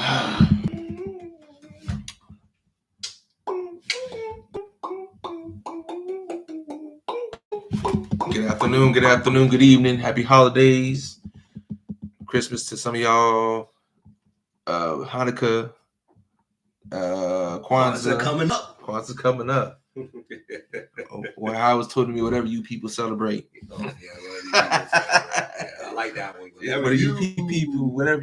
Good afternoon, good evening. Happy holidays. Christmas to some of y'all. Hanukkah. Kwanzaa coming up. Kwanzaa coming up. Well, I was told to me whatever you people celebrate. Oh, yeah, I like that one. Whatever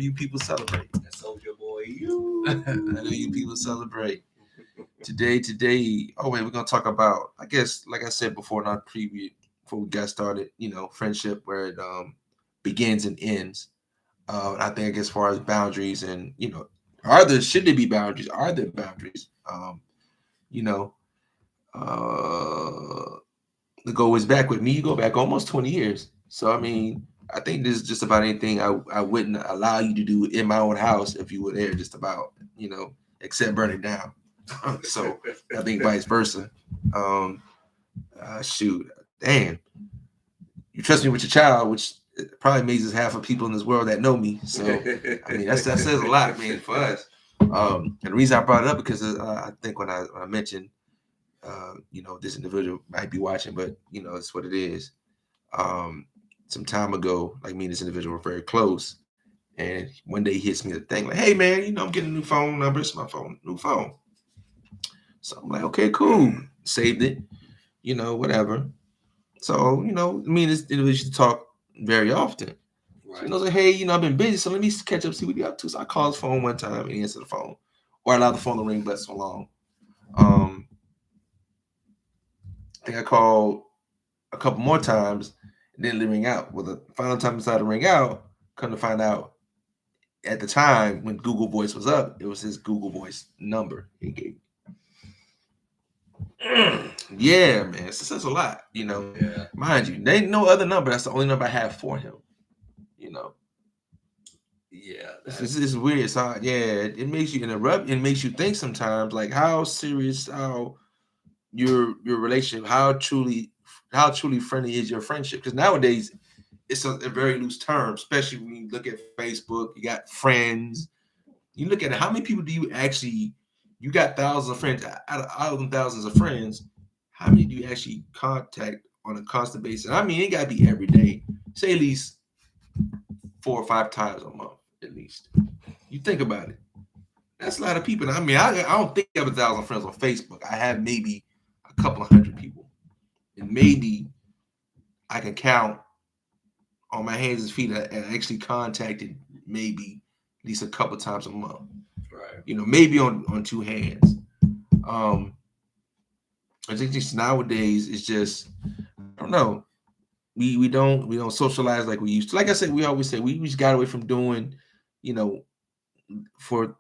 you people celebrate. That Soldier Boy, you. I know you people celebrate. Today. Oh wait, we're gonna talk about. I guess, like I said before in our preview, before we got started, friendship where it begins and ends. I think as far as boundaries and should there be boundaries? Are there boundaries? You know, the goal is back with me. You go back almost 20 years. So I mean, I think this is just about anything I wouldn't allow you to do in my own house if you were there. Just about except burn it down. So I think vice versa. Shoot, damn, you trust me with your child, which probably amazes half of people in this world that know me. So I mean, that says a lot, man, for us. And the reason I brought it up because I think when I mentioned, this individual might be watching, but it's what it is. Some time ago, like me and this individual were very close, and one day he hits me the thing like, "Hey, man, I'm getting a new phone number. It's my new phone." So I'm like, "Okay, cool." Saved it, whatever. So me and this individual used to talk very often. Right. So, like, hey, I've been busy, so let me catch up, see what you up to. So I called his phone one time and he answered the phone, or I allowed the phone to ring, but so long. I think I called a couple more times and didn't ring out. Well, the final time I decided to ring out, come to find out at the time when Google Voice was up, it was his Google Voice number he gave. Yeah, man, it says a lot, Yeah. Mind you, there ain't no other number. That's the only number I have for him, Yeah, it's weird. So yeah, it makes you interrupt. It makes you think sometimes, like how serious, how your relationship, how truly friendly is your friendship? Because nowadays it's a very loose term, especially when you look at Facebook. You got friends. You look at it. How many people do you actually? You got thousands of friends. Out of them thousands of friends, how many do you actually contact on a constant basis? I mean, it got to be every day. Say at least 4 or 5 times a month, at least. You think about it. That's a lot of people. I mean, I don't think I have 1,000 friends on Facebook. I have maybe a couple of hundred people, and maybe I can count on my hands and feet and actually contacted maybe at least a couple times a month. Right. Maybe on 2 hands. I think just nowadays it's just, I don't know. We don't socialize like we used to. Like I said, we always say we just got away from doing, for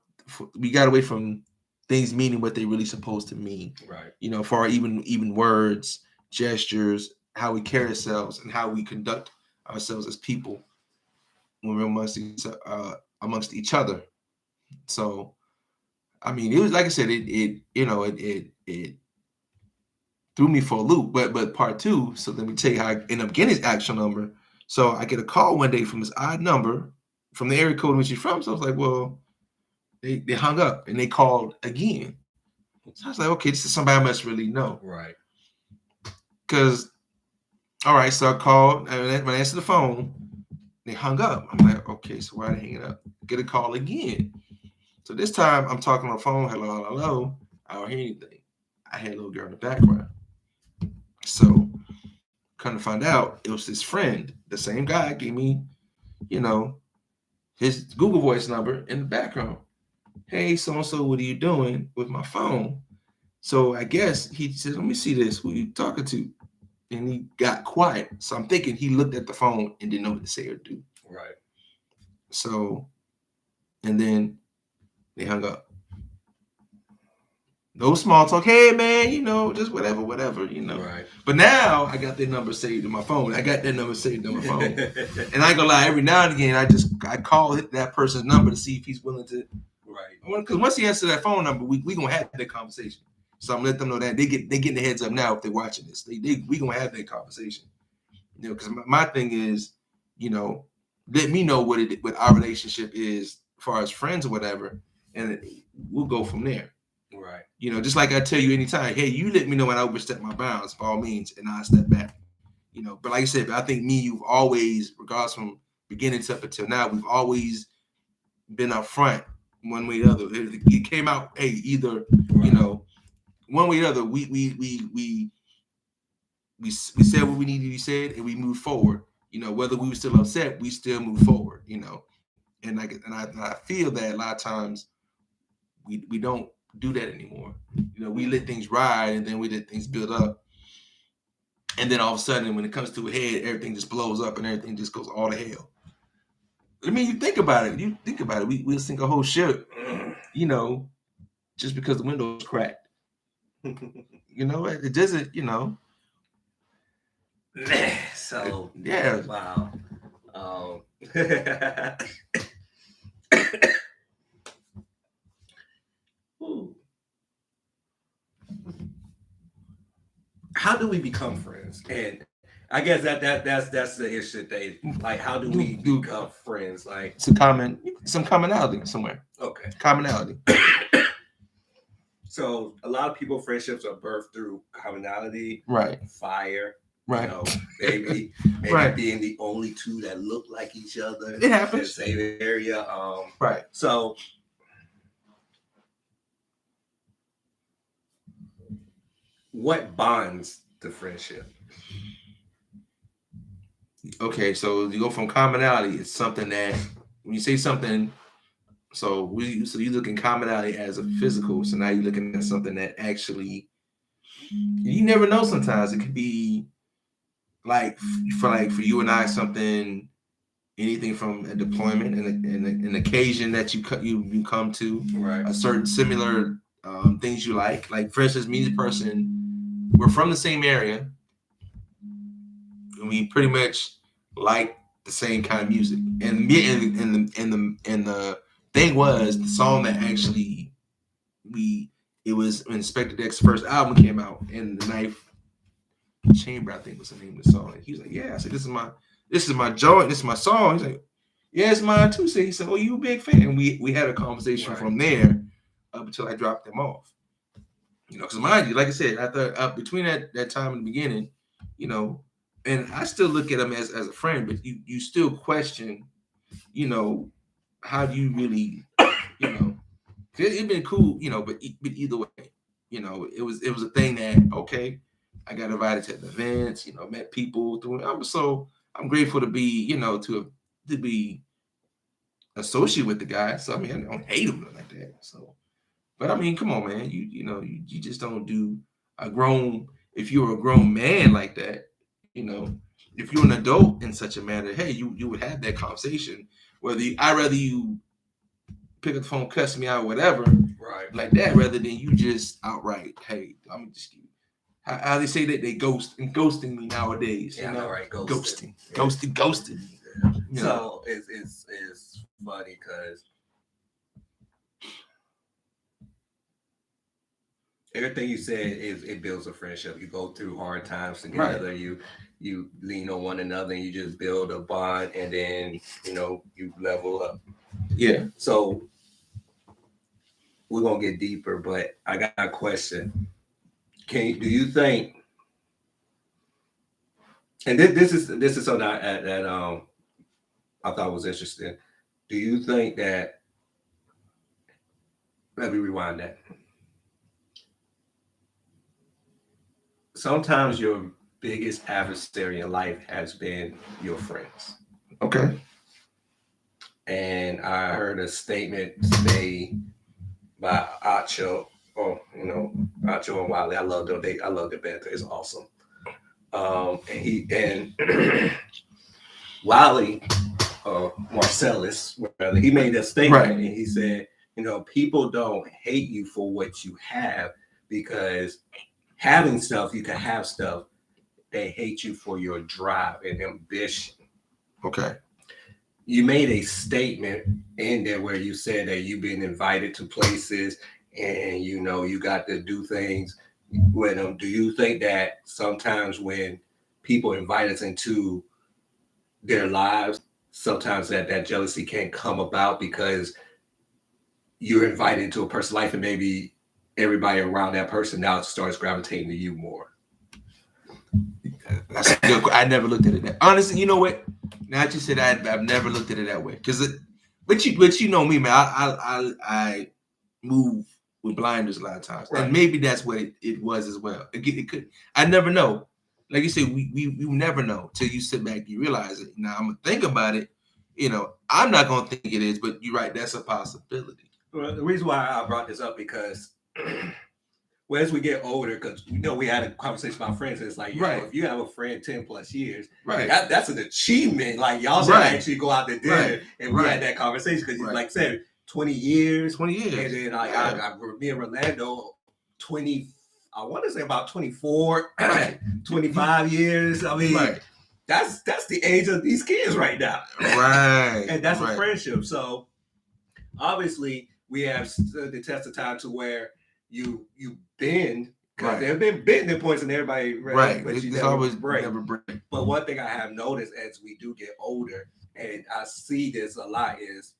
we got away from things meaning what they really supposed to mean. Right. For our even words, gestures, how we carry ourselves, and how we conduct ourselves as people when we're amongst each other. So, I mean, it was like I said, it threw me for a loop. But part 2. So let me tell you how I end up getting his actual number. So I get a call one day from this odd number from the area code in which he's from. So I was like, well, they hung up and they called again. So I was like, okay, this is somebody I must really know. Right. Because, all right, so I called, and when I answered the phone, they hung up. I'm like, okay, so why are they hanging up? Get a call again. So this time I'm talking on the phone, hello. I don't hear anything. I had a little girl in the background. So, come to find out, it was his friend, the same guy gave me, his Google Voice number in the background. Hey, so-and-so, what are you doing with my phone? So I guess he said, let me see this. Who are you talking to? And he got quiet. So I'm thinking he looked at the phone and didn't know what to say or do. Right. So, and then they hung up. No small talk. Hey, man, just whatever. Right. But now I got their number saved in my phone. And I ain't gonna lie, every now and again, I call that person's number to see if he's willing to. Right. Because once he answers that phone number, we gonna have that conversation. So I'm letting them know that they getting the heads up now if they're watching this. We gonna have that conversation. Because my thing is, let me know what our relationship is as far as friends or whatever. and we'll go from there. Right. You know, just like I tell you anytime, hey, you let me know when I overstep my bounds, by all means, and I'll step back. You know, but like I said, I think you've always, regardless from beginning to up until now, we've always been upfront one way or the other. It came out, hey, either Right. you know, one way or the other, we said what we needed to be said, and we moved forward. You know, whether we were still upset, we still moved forward. You know, and I feel that a lot of times we don't do that anymore. You know, we let things ride, and then we let things build up, and then all of a sudden, when it comes to a head, everything just blows up, and everything just goes all to hell. I mean, you think about it. We'll sink a whole ship, you know, just because the window's cracked. You know, it doesn't. You know. So Yeah. Wow. How do we become friends? And I guess that's the issue. They like, how do we become friends? Like, some commonality somewhere. Okay. Commonality. So a lot of people friendships are birthed through commonality, right? Fire, right? You know, maybe right. being the only two that look like each other. It happens. In the same area. Right. So what bonds the friendship? Okay, so you go from commonality. It's something that when you say something, so you look in commonality as a physical. So now you're looking at something that actually you never know. Sometimes it could be like for you and I, something, anything from a deployment and an occasion that you come to, right? A certain similar things you like. Like for instance, me as a person, we're from the same area, and we pretty much like the same kind of music. And the thing was, the song that actually it was when Inspector Deck's first album came out, and the Knife Chamber, I think was the name of the song. And he was like, "Yeah," I said, "This is my joint. This is my song." He's like, "Yeah, it's mine too." So he said, "Oh, you a big fan?" And we had a conversation from there up until I dropped them off. You know, because mind you, like I said, after between that time in the beginning, you know, and I still look at him as a friend, but you still question, you know, how do you really, you know, it'd been cool, you know, but either way, you know, it was a thing that okay, I got invited to the events, you know, met people through. I'm grateful to be, you know, to be associated with the guy. So I mean, I don't hate him like that. So, but I mean, come on, man, you know, you just don't do a grown. If you're a grown man like that, you know, if you're an adult in such a manner, hey, you would have that conversation. I'd rather you pick up the phone, cuss me out, whatever, right, like that, rather than you just outright, hey, I'm just how they say that they ghosting me nowadays. Yeah, you know, right, ghosting. Yeah. So it's funny because everything you said is it builds a friendship. You go through hard times together. Right. You lean on one another, and you just build a bond, and then you level up. Yeah. So we're gonna get deeper, but I got a question. Do you think? And this is something that I thought was interesting. Do you think that? Let me rewind that. Sometimes your biggest adversary in life has been your friends. Okay. And I heard a statement made by Acho, Acho and Wiley. I love them. I love their banter. It's awesome. And Wiley, Marcellus, rather, he made a statement, right. And he said, people don't hate you for what you have, because having stuff, you can have stuff. They hate you for your drive and ambition. Okay. You made a statement in there where you said that you've been invited to places and you got to do things with them. Do you think that sometimes when people invite us into their lives, sometimes that jealousy can't come about because you're invited into a person's life, and maybe everybody around that person now starts gravitating to you more. That's a good. I never looked at it that. Honestly, you know what? Now that you said I've never looked at it that way. But you know me, man. I move with blinders a lot of times, Right. and maybe that's what it was as well. It could. I never know. Like you said, we never know till you sit back and you realize it. Now I'm gonna think about it. You know, I'm not gonna think it is, but you're right. That's a possibility. Well, the reason why I brought this up because. Well, as we get older, because we had a conversation about friends. It's like, right. If you have a friend 10 plus years, right, that's an achievement. Like y'all should actually go out to dinner, and we had that conversation because, like I said, 20 years, and then I me and Rolando, 20. I want to say about 24, 25 years. I mean, that's the age of these kids right now, right? And that's a friendship. So obviously, we have the test of time to where. You bend because there have been bending points and everybody but you never break. But one thing I have noticed as we do get older, and I see this a lot, is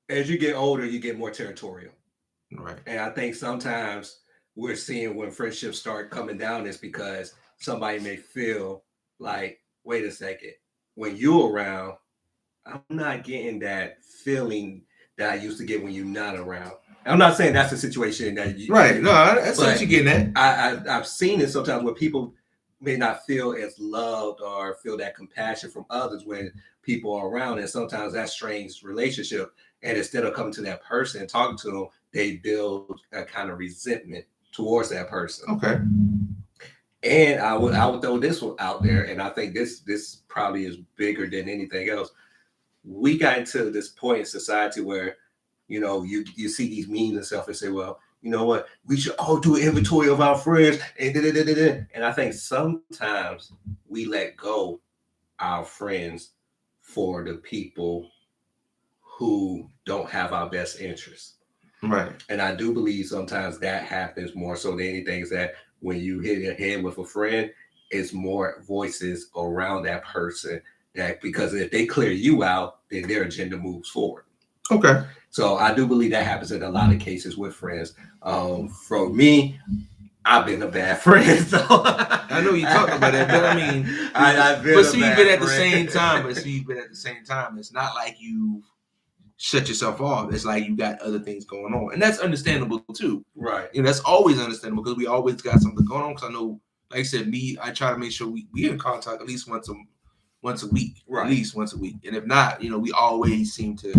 as you get older, you get more territorial. Right. And I think sometimes we're seeing when friendships start coming down is because somebody may feel like, wait a second, when you're around, I'm not getting that feeling that I used to get when you're not around. I'm not saying that's the situation that you right. No, that's what you're getting at. I've seen it sometimes where people may not feel as loved or feel that compassion from others when people are around, and sometimes that strains relationship. And instead of coming to that person and talking to them, they build a kind of resentment towards that person. Okay. And I would throw this one out there, and I think this probably is bigger than anything else. We got into this point in society where. You see these memes and stuff and say, well, you know what? We should all do an inventory of our friends. And I think sometimes we let go our friends for the people who don't have our best interests. Right. And I do believe sometimes that happens more so than anything is that when you hit your head with a friend, it's more voices around that person that because if they clear you out, then their agenda moves forward. Okay. So I do believe that happens in a lot of cases with friends. For me, I've been a bad friend. So I know you talked about that, but I mean, you've been at the same time. It's not like you shut yourself off. It's like you got other things going on, and that's understandable too. Right. That's always understandable because we always got something going on. Because I know, like I said, I try to make sure we in contact at least once a week, right. At least once a week, and if not, we always seem to,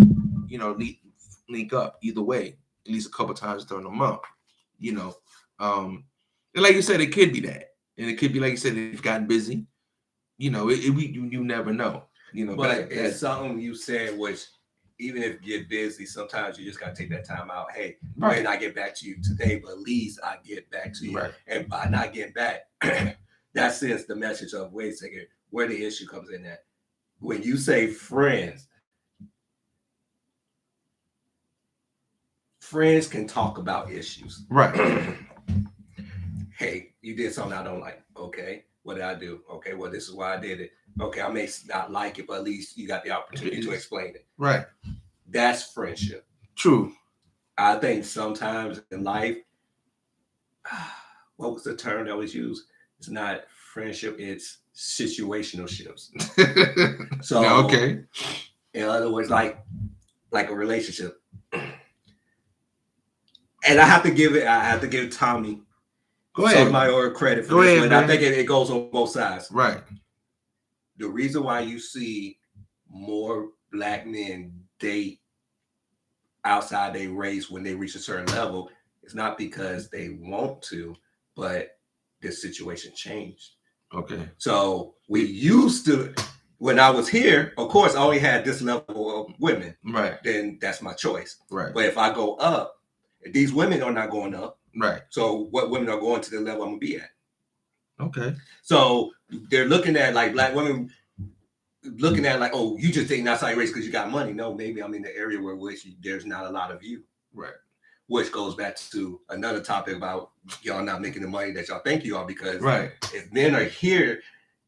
link up either way, at least a couple times during the month, and like you said, it could be that, and it could be like you said, it's gotten busy, you never know, But it's something you said, which even if you get busy, sometimes you just gotta take that time out. Hey, I may not get back to you today, but at least I get back to you, and by not getting back, that sends the message of wait a second, where the issue comes in at. When you say friends. Friends can talk about issues. Right. Hey, you did something I don't like. Okay. What did I do? Okay. Well, this is why I did it. Okay. I may not like it, but at least you got the opportunity to explain it. Right. That's friendship. True. I think sometimes in life, what was the term that was used? It's not friendship. It's situational ships. So, okay. In other words, like a relationship. And I have to give Tommy Sotomayor credit for this one. I think it goes on both sides. Right. The reason why you see more black men date outside their race when they reach a certain level is not because they want to, but this situation changed. Okay. So we used to, when I was here, of course, I only had this level of women. Right. Then that's my choice. Right. But if I go up, these women are not going up. Right. So what women are going to the level I'm going to be at? Okay. So they're looking at like black women, looking at like, oh, you just dating outside race because you got money. No, maybe I'm in the area where there's not a lot of you. Right. Which goes back to another topic about y'all not making the money that y'all think you are because if men are here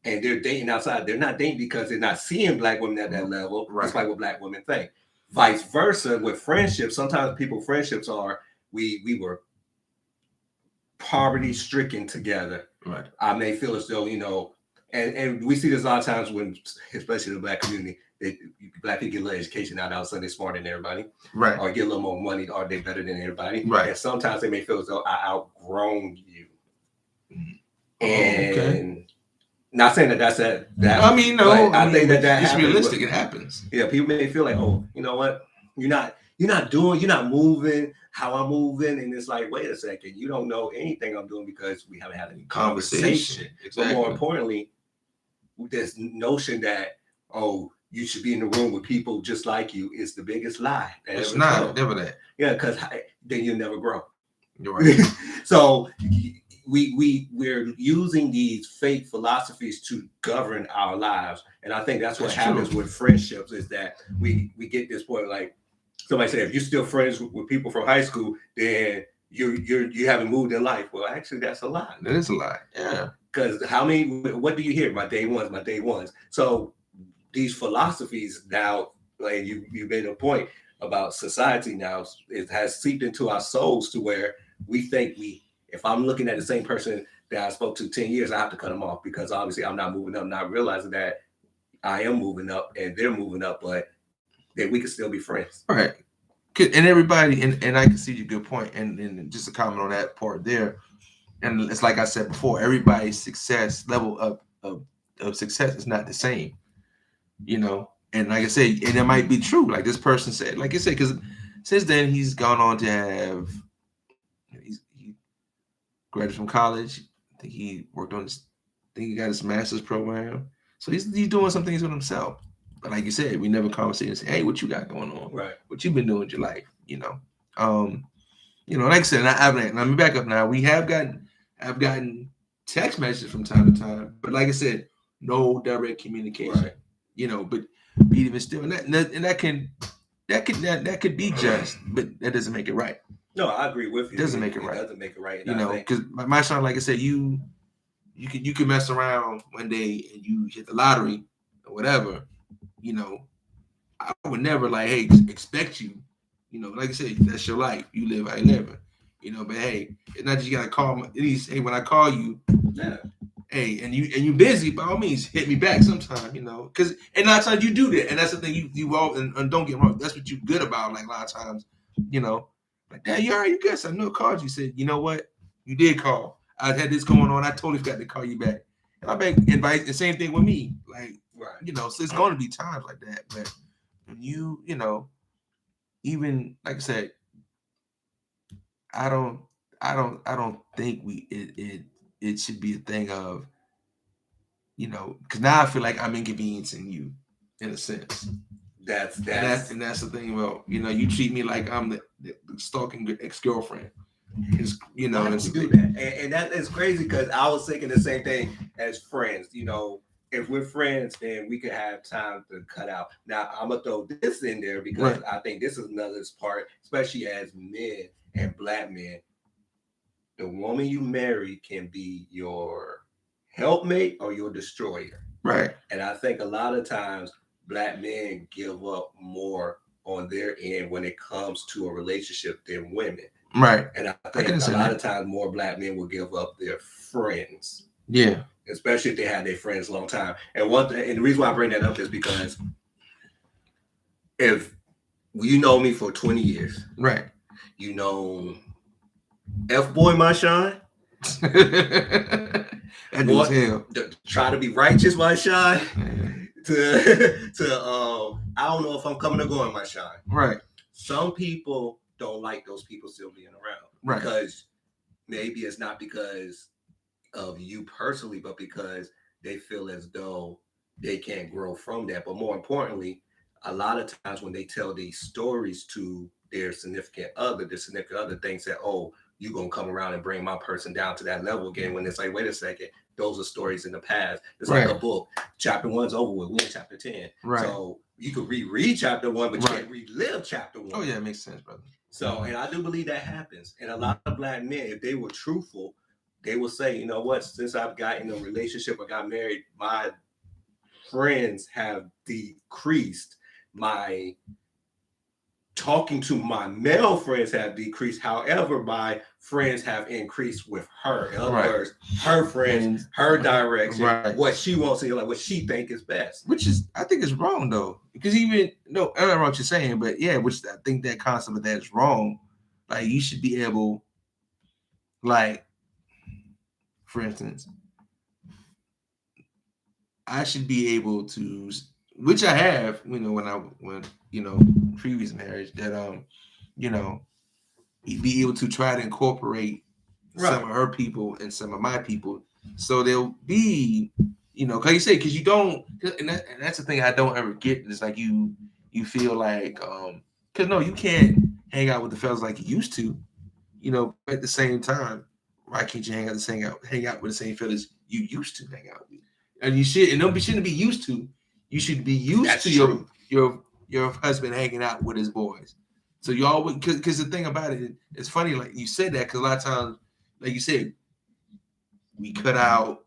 and they're dating outside, they're not dating because they're not seeing black women at that level. Right. That's like what black women think. Vice versa with friendships. Sometimes people friendships are we were poverty stricken together. Right. I may feel as though, and we see this a lot of times when, especially the Black community, Black people get a little education out of Sunday smarter than everybody, right? Or get a little more money, or they better than everybody, right? And sometimes they may feel as though I outgrown you, and okay. Not saying that's that. I mean, no, I think that it's happens, realistic. It happens. Yeah, people may feel like, oh, you know what, you're not moving how I'm moving, and it's like, wait a second, you don't know anything I'm doing because we haven't had any conversation. Exactly. But more importantly, this notion that, oh, you should be in the room with people just like you is the biggest lie. It's not, never that. Yeah, because then you'll never grow. You're right. So we're using these fake philosophies to govern our lives, and I think that's what happens with friendships, is that we get this point, like somebody said, if you're still friends with people from high school, then you haven't moved in life. Well, actually, that's a lie. That is a lie. Yeah. Because what do you hear? My day ones. So these philosophies now, like you made a point about society now, it has seeped into our souls to where we think if I'm looking at the same person that I spoke to 10 years, I have to cut them off because obviously I'm not moving up, not realizing that I am moving up and they're moving up, but that we can still be friends. Right. And everybody, and I can see your good point, and just a comment on that part there. And it's like I said before, everybody's success level of success is not the same, And like I said, and it might be true, like this person said, like I said, because since then he's gone on to have, he graduated from college. I think he worked on his, I think he got his master's program. So he's doing some things with himself. But like you said, we never conversate and say, hey, what you got going on? Right. What you been doing with your life? Like I said, let me back up now. I've gotten text messages from time to time, but like I said, no direct communication. Right. But even still, and that could be just, but that doesn't make it right. No, I agree with you. It doesn't make it right. It doesn't make it right. Because my son, like I said, you can mess around one day and you hit the lottery or whatever. I would never expect you. Like I said, that's your life. You live how you live. But hey, it's not just you gotta call at least, hey, when I call you, hey, and you busy, by all means, hit me back sometime, because and a lot of times you do that, and that's the thing you all and don't get me wrong, that's what you're good about. Like a lot of times, like, Dad, you all right? You good? I know I called you. Said, you know what? You did call. I had this going on. I totally forgot to call you back. And I been invite the same thing with me, like so it's going to be times like that, but when even like I said, I don't think it should be a thing of, because now I feel like I'm inconveniencing you in a sense. That's the thing about, you treat me like I'm the stalking ex-girlfriend. And do that. And that is crazy because I was thinking the same thing as friends. If we're friends, then we can have time to cut out. Now, I'm going to throw this in there because I think this is another part, especially as men and Black men. The woman you marry can be your helpmate or your destroyer. Right. And I think a lot of times Black men give up more on their end when it comes to a relationship than women. Right. And I think a lot of times more Black men will give up their friends. Yeah. Especially if they had their friends a long time. And the reason why I bring that up is because if you know me for 20 years, right? You know, F-boy Marshawn. That dude's hell. Try to be righteous, Marshawn. I don't know if I'm coming or going, Marshawn. Right. Some people don't like those people still being around, right? Because maybe it's not because of you personally, but because they feel as though they can't grow from that. But more importantly, a lot of times when they tell these stories to their significant other thinks that, oh, you're going to come around and bring my person down to that level again, when it's like, wait a second, those are stories in the past. It's like a book. Chapter 1's over with. We're in chapter 10. Right. So you could reread chapter 1, but you can't relive chapter 1. Oh, yeah, it makes sense, brother. So, and I do believe that happens. And a lot of Black men, if they were truthful, they will say, you know what, since I've gotten a relationship or got married, my friends have decreased. My talking to my male friends have decreased. However, my friends have increased with her. In other words, her friends, her direction, what she wants to, like what she think is best. Which is, I think is wrong though, because even no, I don't know what you're saying, but yeah, which I think that concept of that is wrong. Like you should be able, like, for instance, I should be able to, which I have, when previous marriage, that be able to try to incorporate some of her people and some of my people, so they'll be, because you say, because you don't, and that's the thing I don't ever get. It's like you feel like, because no, you can't hang out with the fellas like you used to, at the same time. Why can't you hang out with the same fellas you used to hang out with? And you should, and nobody shouldn't be used to. You should be used to your husband hanging out with his boys. So you always, because the thing about it, it's funny, like you said that, because a lot of times, like you said, we cut out,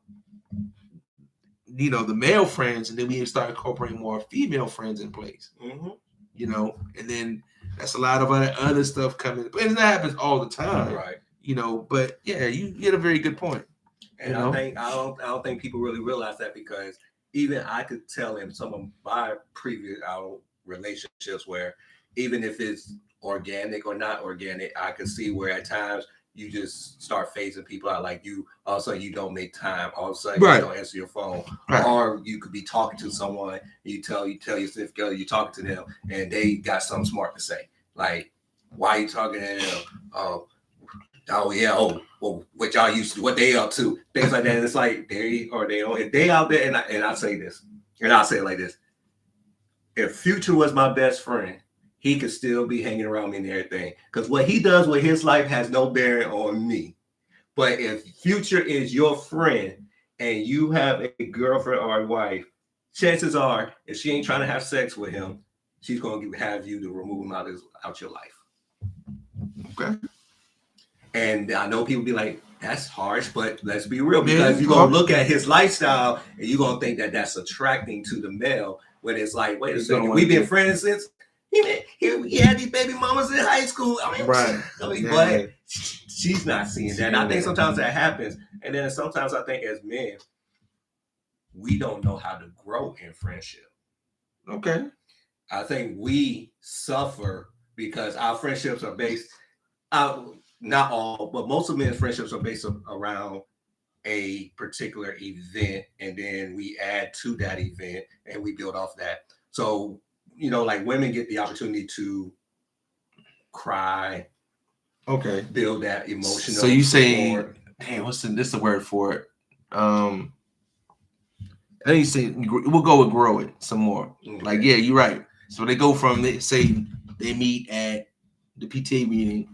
the male friends, and then we start incorporating more female friends in place. And then that's a lot of other stuff coming. But that happens all the time, right? But yeah, you get a very good point. And I don't think people really realize that, because even I could tell in some of my previous relationships where even if it's organic or not organic, I could see where at times you just start phasing people out. Like all of a sudden you don't make time. All of a sudden you don't answer your phone. Or you could be talking to someone, you tell your significant other you're talking to them, and they got something smart to say. Like, why are you talking to them? Well, what y'all used to do, what they up to, things like that. And it's like if they out there, and I say this, and I'll say it like this: if Future was my best friend, he could still be hanging around me and everything, because what he does with his life has no bearing on me. But if Future is your friend and you have a girlfriend or a wife, chances are, if she ain't trying to have sex with him, she's going to have you to remove him out your life. Okay. And I know people be like, that's harsh, but let's be real, because you're going to look at his lifestyle and you're going to think that that's attracting to the male, when it's like, wait a second, we've been friends since he had these baby mamas in high school. But she's not seeing that. And I think sometimes that happens. And then sometimes I think as men, we don't know how to grow in friendship. Okay. I think we suffer because our friendships are based not all, but most of men's friendships are based around a particular event, and then we add to that event and we build off that. So, like women get the opportunity to cry. Okay. Build that emotional. So you say, damn, this the word for it? I think you say we'll go with grow it some more. Okay. Like, yeah, you're right. So they go from, say they meet at the PTA meeting.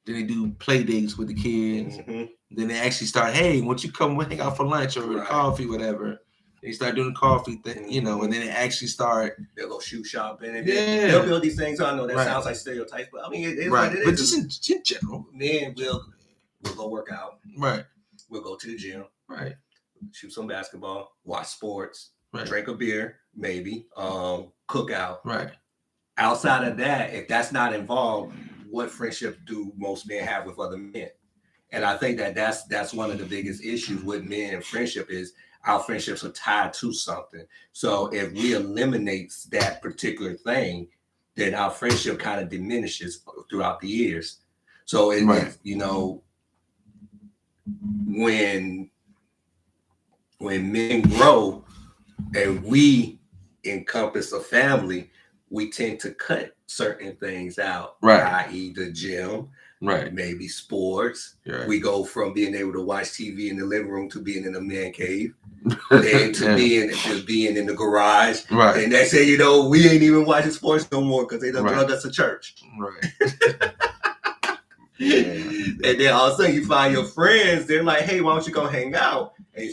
Then they do play dates with the kids. Mm-hmm. Then they actually start, hey, why don't you come hang out for lunch or coffee, whatever. They start doing the coffee thing, and then they actually start. They'll go shoe shopping, and they'll build these things. I know that sounds like stereotypes, but I mean, it is what it is. But just in general, then we'll go work out. Right. We'll go to the gym. Right. Shoot some basketball, watch sports, drink a beer, maybe, cook out. Right. Outside of that, if that's not involved, what friendship do most men have with other men? And I think that's one of the biggest issues with men and friendship is our friendships are tied to something. So if we eliminate that particular thing, then our friendship kind of diminishes throughout the years. So when men grow and we encompass a family, we tend to cut certain things out, i.e. the gym, maybe sports. Right. We go from being able to watch TV in the living room to being in a man cave, and to being in the garage. Right. And they say, we ain't even watching sports no more because they done drug us to church. Right. And then all of a sudden you find your friends, they're like, hey, why don't you go hang out? And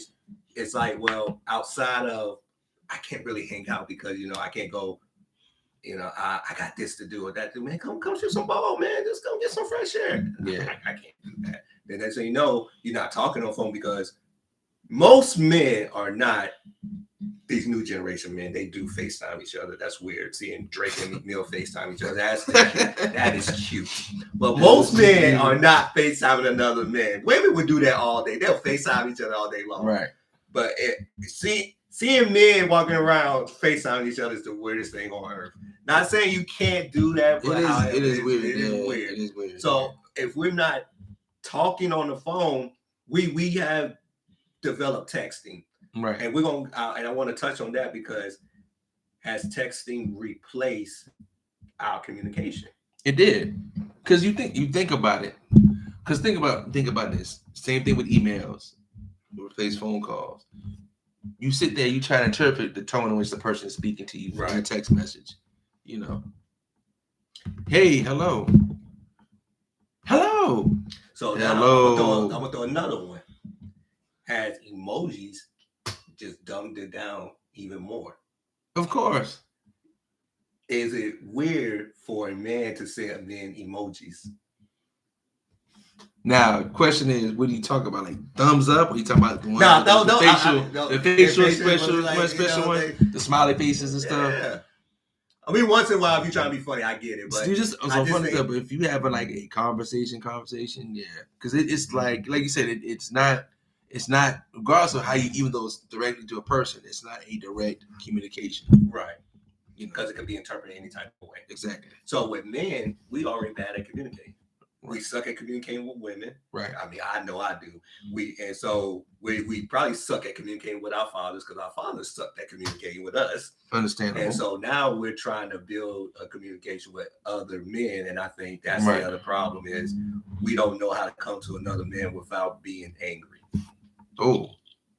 it's like, well, outside of, I can't really hang out because, I can't go, I got this to do or that to do. Man, come shoot some ball, man. Just go get some fresh air. Yeah. I can't do that. Then next thing you know, you're not talking on the phone because most men are not these new generation men, they do FaceTime each other. That's weird. Seeing Drake and Meek Mill FaceTime each other. That is cute. But most men are not FaceTiming another man. Women would do that all day. They'll FaceTime each other all day long. Right. But seeing men walking around FaceTiming each other is the weirdest thing on earth. Not saying you can't do that, but it is weird. It is weird. It is weird. So if we're not talking on the phone, we have developed texting. Right. And we're going to, and I want to touch on that because has texting replaced our communication? It did. Because you think about it. Because think about this. Same thing with emails, replace phone calls. You sit there, you try to interpret the tone in which the person is speaking to you in a text message. You know. Hey, hello. Hello. So now I'm gonna throw another one. Has emojis just dumbed it down even more? Of course. Is it weird for a man to send men emojis? Now, the question is, what do you talk about? Like thumbs up? Or you talking about the facial special one, the smiley faces and stuff? Yeah. I mean, once in a while, if you're trying to be funny, I get it. But funny stuff. But if you have like a conversation, yeah, because it's like you said, it's not, regardless of how you, even though it's directly to a person, it's not a direct communication, right? You know, because it can be interpreted any type of way. Exactly. So with men, we already bad at communicating. We suck at communicating with women. Right. I mean, I know I do. We probably suck at communicating with our fathers because our fathers sucked at communicating with us. Understandable. And so now we're trying to build a communication with other men. And I think that's the other problem is we don't know how to come to another man without being angry. Oh,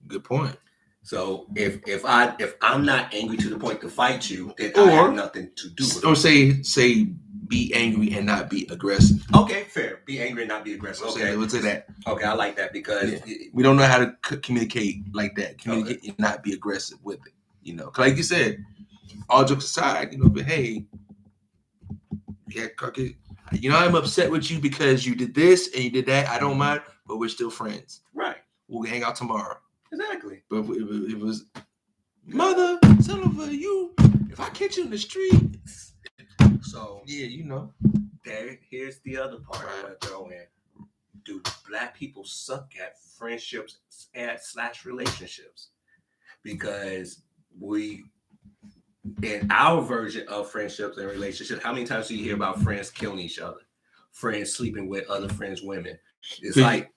good point. So if I'm not angry to the point to fight you, then I have nothing to do with it. Or say be angry and not be aggressive. Okay, fair. Be angry and not be aggressive. Okay, let's say that. Okay, I like that because we don't know how to communicate like that. Communicate and not be aggressive with it. You know, like you said, all jokes aside, you know, but hey, you know, I'm upset with you because you did this and you did that. I don't mind, but we're still friends. Right. We'll hang out tomorrow. Exactly. But if it was mother, son of a you, if I catch you in the street. So yeah, you know. Here's the other part I want to throw in. Do black people suck at friendships / relationships? Because in our version of friendships and relationships, how many times do you hear about friends killing each other? Friends sleeping with other friends' women? It's I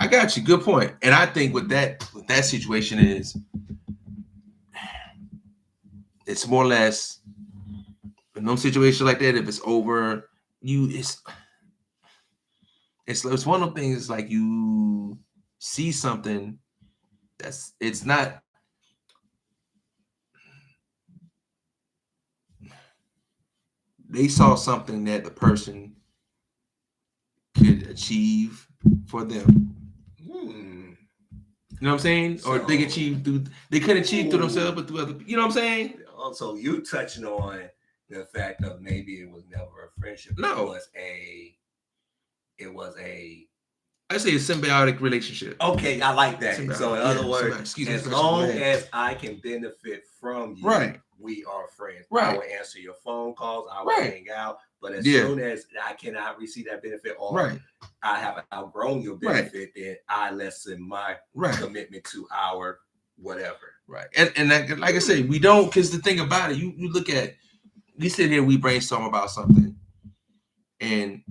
got you. Good point. And I think with that situation is, it's more or less in no situation like that. If it's over, it's one of the things like you see something it's not. They saw something that the person could achieve for them. You know what I'm saying? Or they could achieve through themselves, but through other. You know what I'm saying? Also, you touching on the fact of maybe it was never a friendship. No, it was a. I say a symbiotic relationship. Okay, I like that. So in other words, as long as I can benefit from you, right, we are friends. Right. I will answer your phone calls. I will hang out. But as soon as I cannot receive that benefit, or I have outgrown your benefit, then I lessen my commitment to our whatever. Right. And like I say, we don't, because the thing about it, you look at, we sit here, we brainstorm about something, and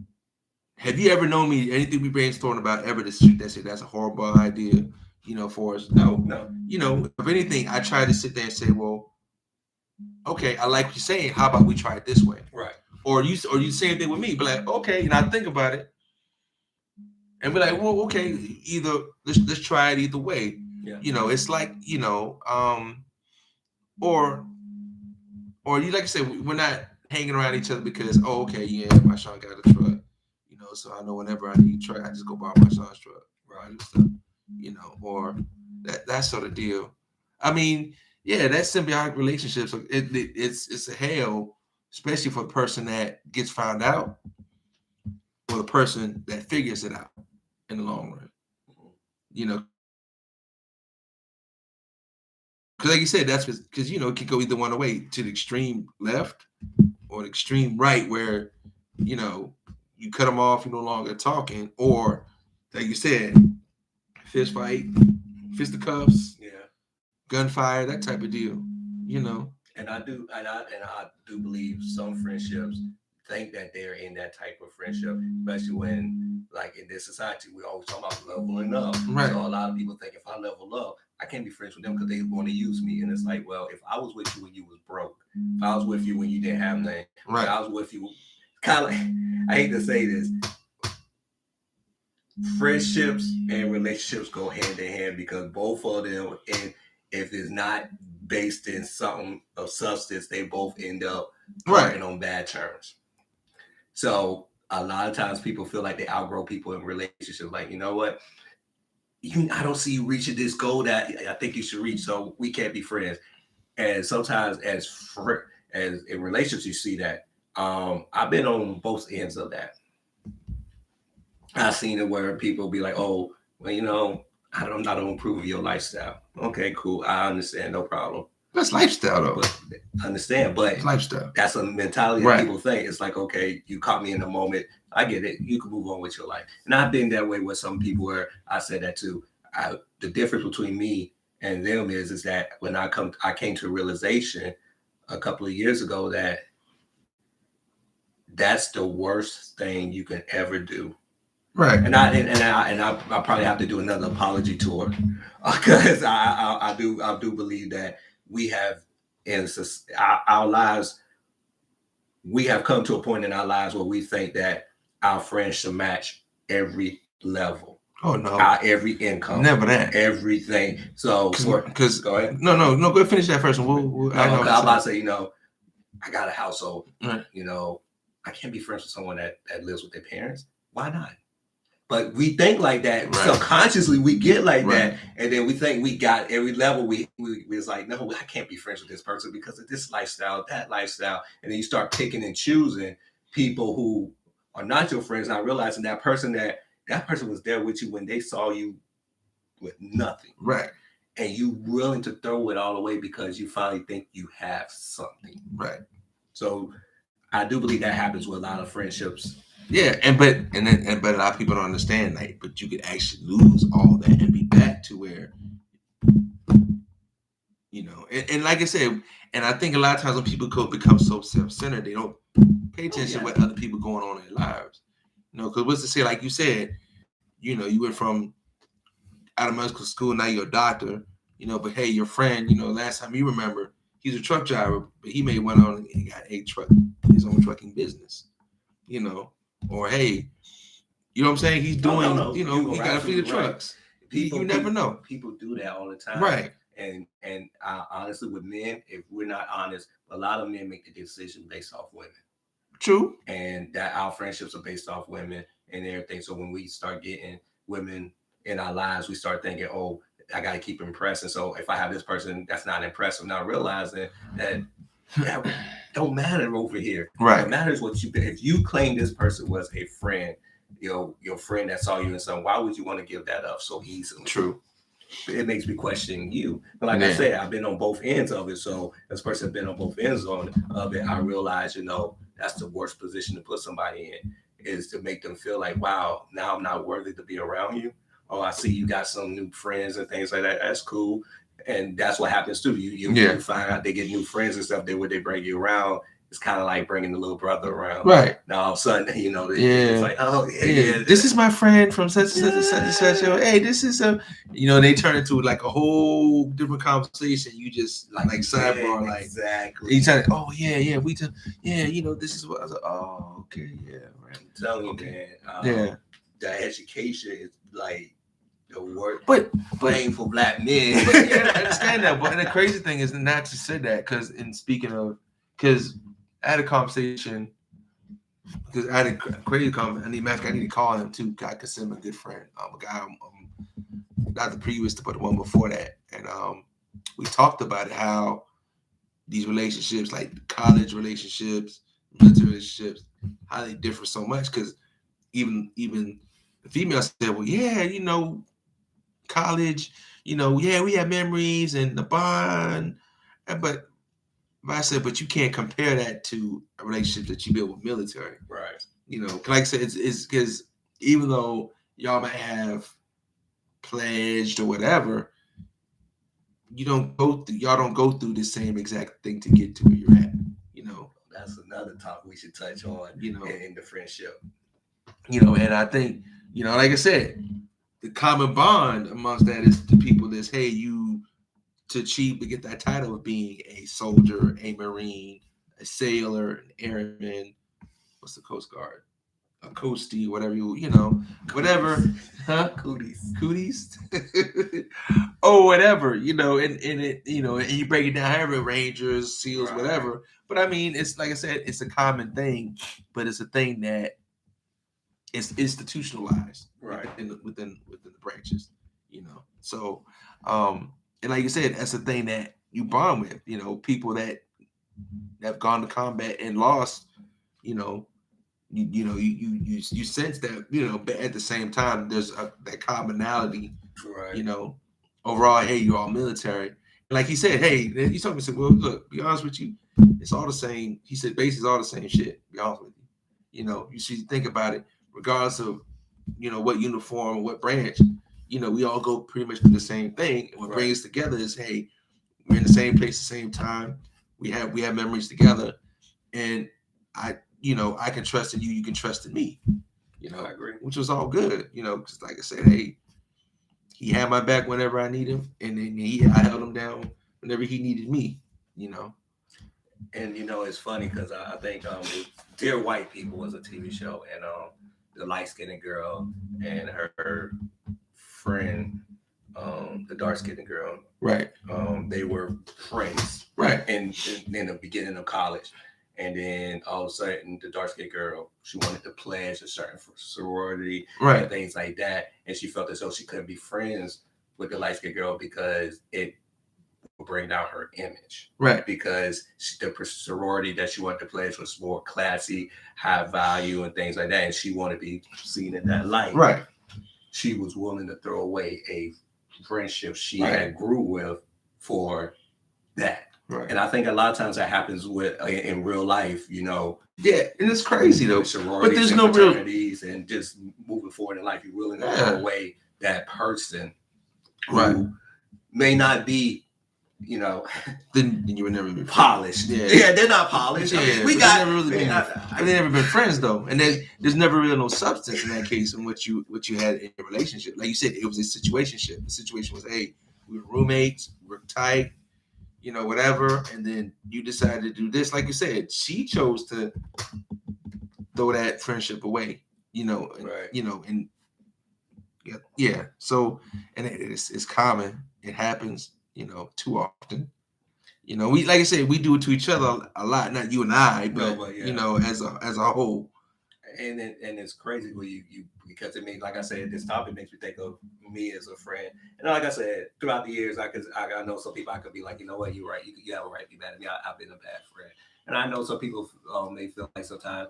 have you ever known me, anything we brainstorm about ever to shoot that say that's a horrible idea, you know, for us? No. You know, if anything, I try to sit there and say, well, okay, I like what you're saying. How about we try it this way? Right. Or you same thing with me, but like, okay, and I think about it, and be like, well, okay, either let's try it either way. Yeah. You know, it's like, you know, or you, like I said, we're not hanging around each other because, oh, okay, yeah, my Sean got a truck, you know, so I know whenever I need a truck, I just go borrow my Sean's truck, right? And stuff, you know, or that sort of deal. I mean, yeah, that symbiotic relationship, so it's a hell, especially for the person that gets found out or the person that figures it out in the long run, you know. Because like you said, that's because it can go either one way, to the extreme left or the extreme right, where you cut them off, you're no longer talking, or like you said, fist fight, fisticuffs, gunfire, that type of deal. And I do believe some friendships think that they're in that type of friendship, especially when, like, in this society, we always talk about leveling up. Right. So a lot of people think if I level up, I can't be friends with them because they want to use me. And it's like, well, if I was with you when you was broke, if I was with you when you didn't have nothing, right. if I was with you, kind of like, I hate to say this, friendships and relationships go hand in hand, because both of them, and if it's not based in something of substance, they both end up parting on bad terms. So a lot of times people feel like they outgrow people in relationships. Like, you know what? I don't see you reaching this goal that I think you should reach, so we can't be friends. And sometimes as in relationships, you see that. I've been on both ends of that. I've seen it where people be like, oh, well, I don't approve of your lifestyle. Okay, cool. I understand. No problem. That's lifestyle, though. But understand, but it's lifestyle. That's a mentality that people think. It's like, okay, you caught me in the moment. I get it. You can move on with your life. And I've been that way with some people where I said that too. The difference between me and them is that when I came to a realization a couple of years ago that that's the worst thing you can ever do. Right. And I probably have to do another apology tour, because I do believe that we have in our lives, we have come to a point in our lives where we think that our friends should match every level. Oh no! Every income, never that. Everything. So because go ahead. No, go ahead and finish that first one. I'm about to say, I got a household. Right. I can't be friends with someone that lives with their parents. Why not? But we think like that. Right. Subconsciously, we get like that, and then we think we got every level. We was like, no, I can't be friends with this person because of this lifestyle, that lifestyle, and then you start picking and choosing people who are not your friends, not realizing that person was there with you when they saw you with nothing, right? And you willing to throw it all away because you finally think you have something, right? So I do believe that happens with a lot of friendships. Yeah, but a lot of people don't understand that. But you could actually lose all that and be back to where, and like I said, and I think a lot of times when people become so self-centered, they don't pay attention to what other people going on in their lives. Because what's to say, like you said, you went from out of medical school, now you're a doctor, but hey, your friend, last time you remember, he's a truck driver, but he may went on and got his own trucking business, or hey, you know what I'm saying? He's doing, he got to feed the trucks. You never know. People do that all the time. Right. And honestly, with men, if we're not honest, a lot of men make the decision based off women. True. And that our friendships are based off women and everything. So when we start getting women in our lives, we start thinking, oh, I got to keep impressing. So if I have this person that's not impressive, not realizing that don't matter over here. Right. What matters what if you claim this person was a friend, your friend that saw you in something, why would you want to give that up so easily? True. It makes me question you. But like I said, I've been on both ends of it. So this person has been on both ends of it. I realize, that's the worst position to put somebody in, is to make them feel like, wow, now I'm not worthy to be around you. Oh, I see you got some new friends and things like that. That's cool. And that's what happens too. You find out they get new friends and stuff. They bring you around. It's kind of like bringing the little brother around. Right. Now all of a sudden, it's like, oh yeah. This is my friend from such and such and such. Hey, this is they turn into like a whole different conversation. You just like sidebar, like exactly. You tell oh yeah, we just this is what I was like, oh okay, yeah, right. I'm telling you, man. The education is like the work, but painful black men. But I understand that. But the crazy thing is not to say that, because I had a conversation, because I had a crazy conversation. I need to call him too. I consider him a good friend. A guy, not the previous, but the one before that, and we talked about it, how these relationships, like college relationships, military relationships, how they differ so much. Because even the female said, well, yeah, college, yeah, we have memories and the bond, but I said, but you can't compare that to a relationship that you build with military. Right. Like I said, it's because even though y'all might have pledged or whatever, y'all don't go through the same exact thing to get to where you're at. That's another topic we should touch on. In the friendship. And I think like I said, the common bond amongst that is the people that's to get that title of being a soldier, a Marine, a sailor, an airman. What's the Coast Guard? A coastie, whatever whatever, huh? Cooties, oh, whatever, and it, and you break it down, however, Rangers, SEALs, right, whatever. But I mean, it's like I said, it's a common thing, but it's a thing that is institutionalized, right, within the branches, So, and like you said, that's the thing that you bond with, people that have gone to combat and lost, you sense that, but at the same time there's that commonality, right, overall. Hey, you're all military, and like he said, hey, he told me, said, well, look, be honest with you, it's all the same. He said basically all the same shit, be honest with you. You should think about it, regardless of what uniform or what branch, we all go pretty much through the same thing, and what right, brings us together is, hey, we're in the same place at the same time, we have memories together, and I can trust in you, you can trust in me. I agree. Which was all good, because like I said, hey, he had my back whenever I need him, and then I held him down whenever he needed me. And it's funny because I think Dear White People was a TV show, and the light-skinned girl and her friend, the dark-skinned girl, right? They were friends, right? In the beginning of college. And then all of a sudden, the dark-skinned girl, she wanted to pledge a certain sorority, right, and things like that. And she felt as though she couldn't be friends with the light-skinned girl because it would bring down her image. Right. Because the sorority that she wanted to pledge was more classy, high value, and things like that. And she wanted to be seen in that light. Right. She was willing to throw away a friendship she right, had grew with for that. Right. And I think a lot of times that happens in real life, Yeah, and it's crazy though. But there's no real and just moving forward in life, you're willing to throw away that person, right, who may not be, then you would never be polished. Yeah, they're not polished. Yeah, I mean, they've never been friends though, and there's never really no substance in that case in what you had in your relationship. Like you said, it was a situationship. The situation was, hey, we were roommates, we were tight, whatever, and then you decided to do this. Like you said, she chose to throw that friendship away, right. And yeah. So, and it's common. It happens, too often. We, like I said, we do it to each other a lot. Not you and I, but as a whole. And it's crazy when you because it means, like I said, this topic makes me think of me as a friend. And like I said, throughout the years, I know some people I could be like, you know what, you're right. You have a right to be mad at me. I've been a bad friend. And I know some people may feel like sometimes,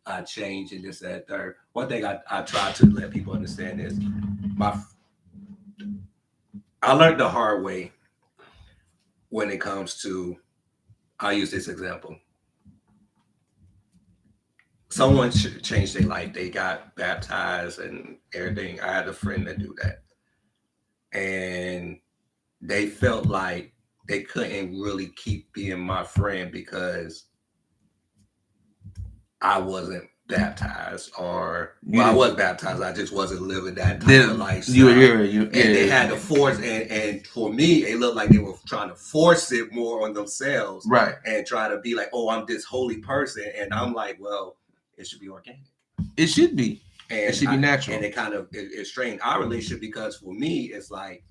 I change and this, that, third. One thing I try to let people understand is I learned the hard way when it comes to, I'll use this example. Someone changed their life. They got baptized and everything. I had a friend that do that. And they felt like they couldn't really keep being my friend because I wasn't baptized, or I was baptized. I just wasn't living that type of lifestyle. You were here. And they had to force, and for me, it looked like they were trying to force it more on themselves. Right. And try to be like, oh, I'm this holy person. And I'm like, well, it should be organic. It should be. And it should be natural. And it kind of it strained our relationship because for me, it's like,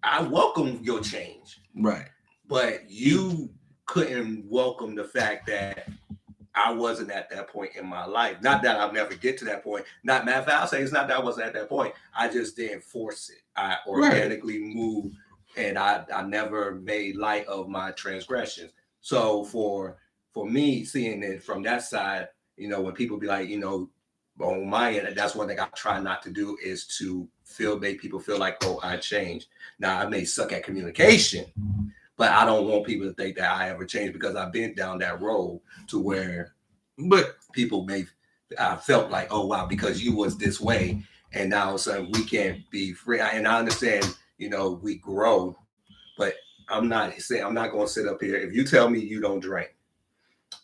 I welcome your change. Right. But you couldn't welcome the fact that I wasn't at that point in my life. Not that I'll never get to that point. Not matter of fact, I'll say it's not that I wasn't at that point. I just didn't force it. I organically moved, and I never made light of my transgressions. So for me, seeing it from that side, when people be like, on my end, that's one thing I try not to do is to make people feel like, oh, I changed. Now I may suck at communication, but I don't want people to think that I ever changed because I've been down that road to where, but people I felt like, oh wow, because you was this way, and now all of a sudden we can't be free. And I understand, we grow, but I'm not going to sit up here. If you tell me you don't drink,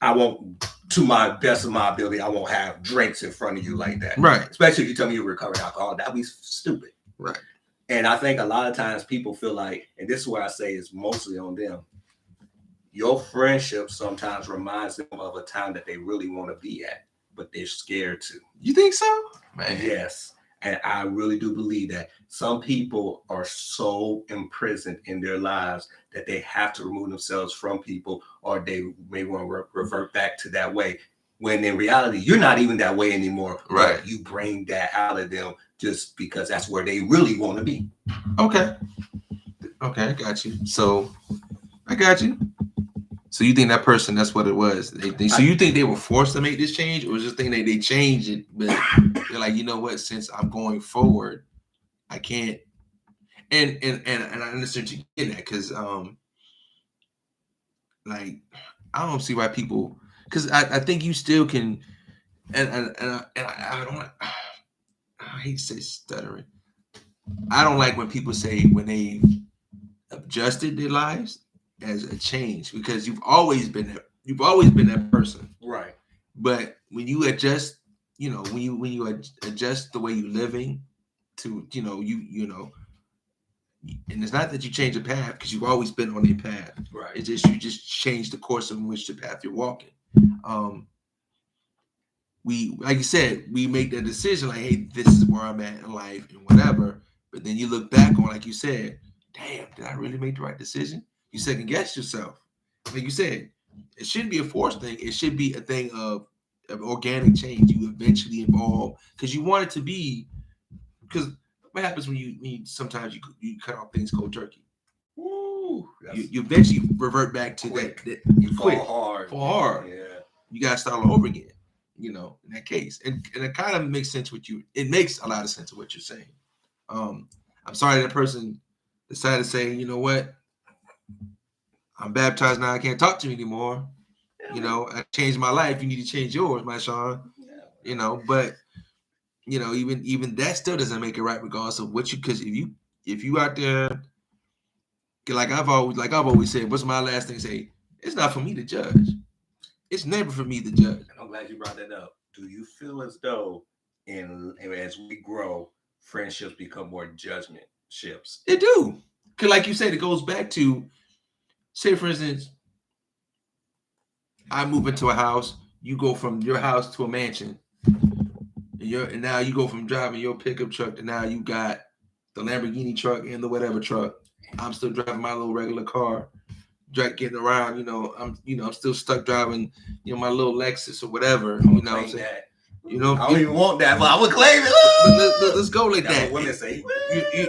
I won't, to my best of my ability, I won't have drinks in front of you like that. Right. Especially if you tell me you're recovering alcohol, that'd be stupid. Right. And I think a lot of times people feel like, and this is what I say is mostly on them, your friendship sometimes reminds them of a time that they really want to be at, but they're scared to. You think so? Man. Yes. And I really do believe that some people are so imprisoned in their lives that they have to remove themselves from people, or they may want to revert back to that way. When in reality, you're not even that way anymore. Right. You bring that out of them just because that's where they really want to be. Okay, I got you. So I got you. So you think that person, that's what it was? So you think they were forced to make this change, or was just think they changed it, but they're like, you know what? Since I'm going forward, I can't. And I understand you getting that because like I don't see why people, because I think you still can, and I don't. I hate to say stuttering. I don't like when people say when they adjusted their lives as a change, because you've always been that person. Right. But when you adjust, when you adjust the way you're living to, and it's not that you change the path, because you've always been on a path. Right. It's just you just change the course in which the path you're walking. We, like you said, we make that decision like, hey, this is where I'm at in life and whatever. But then you look back on, like you said, damn, did I really make the right decision? You second guess yourself. Like you said, it shouldn't be a forced thing. It should be a thing of organic change. You eventually evolve because you want it to be. Because what happens when you sometimes you cut off things cold turkey? Ooh, you eventually revert back to that. You fall hard. Yeah, you gotta start all over again. In that case, and it kind of makes sense with you. It makes a lot of sense of what you're saying. I'm sorry that person decided to say, you know what, I'm baptized now, I can't talk to you anymore. I changed my life. You need to change yours, my Sean. But even that still doesn't make it right, regardless of what you. Because if you out there, like I've always said, what's my last thing to say? It's not for me to judge. It's never for me to judge. And I'm glad you brought that up. Do you feel as though, as we grow, friendships become more judgment ships? It do. Because like you said, it goes back to, say, for instance, I move into a house. You go from your house to a mansion. And now you go from driving your pickup truck to now you got the Lamborghini truck and the whatever truck. I'm still driving my little regular car. Getting around, I'm still stuck driving, my little Lexus or whatever. I'm saying. I don't even want that, but I would claim it. Let's go like that. What women say.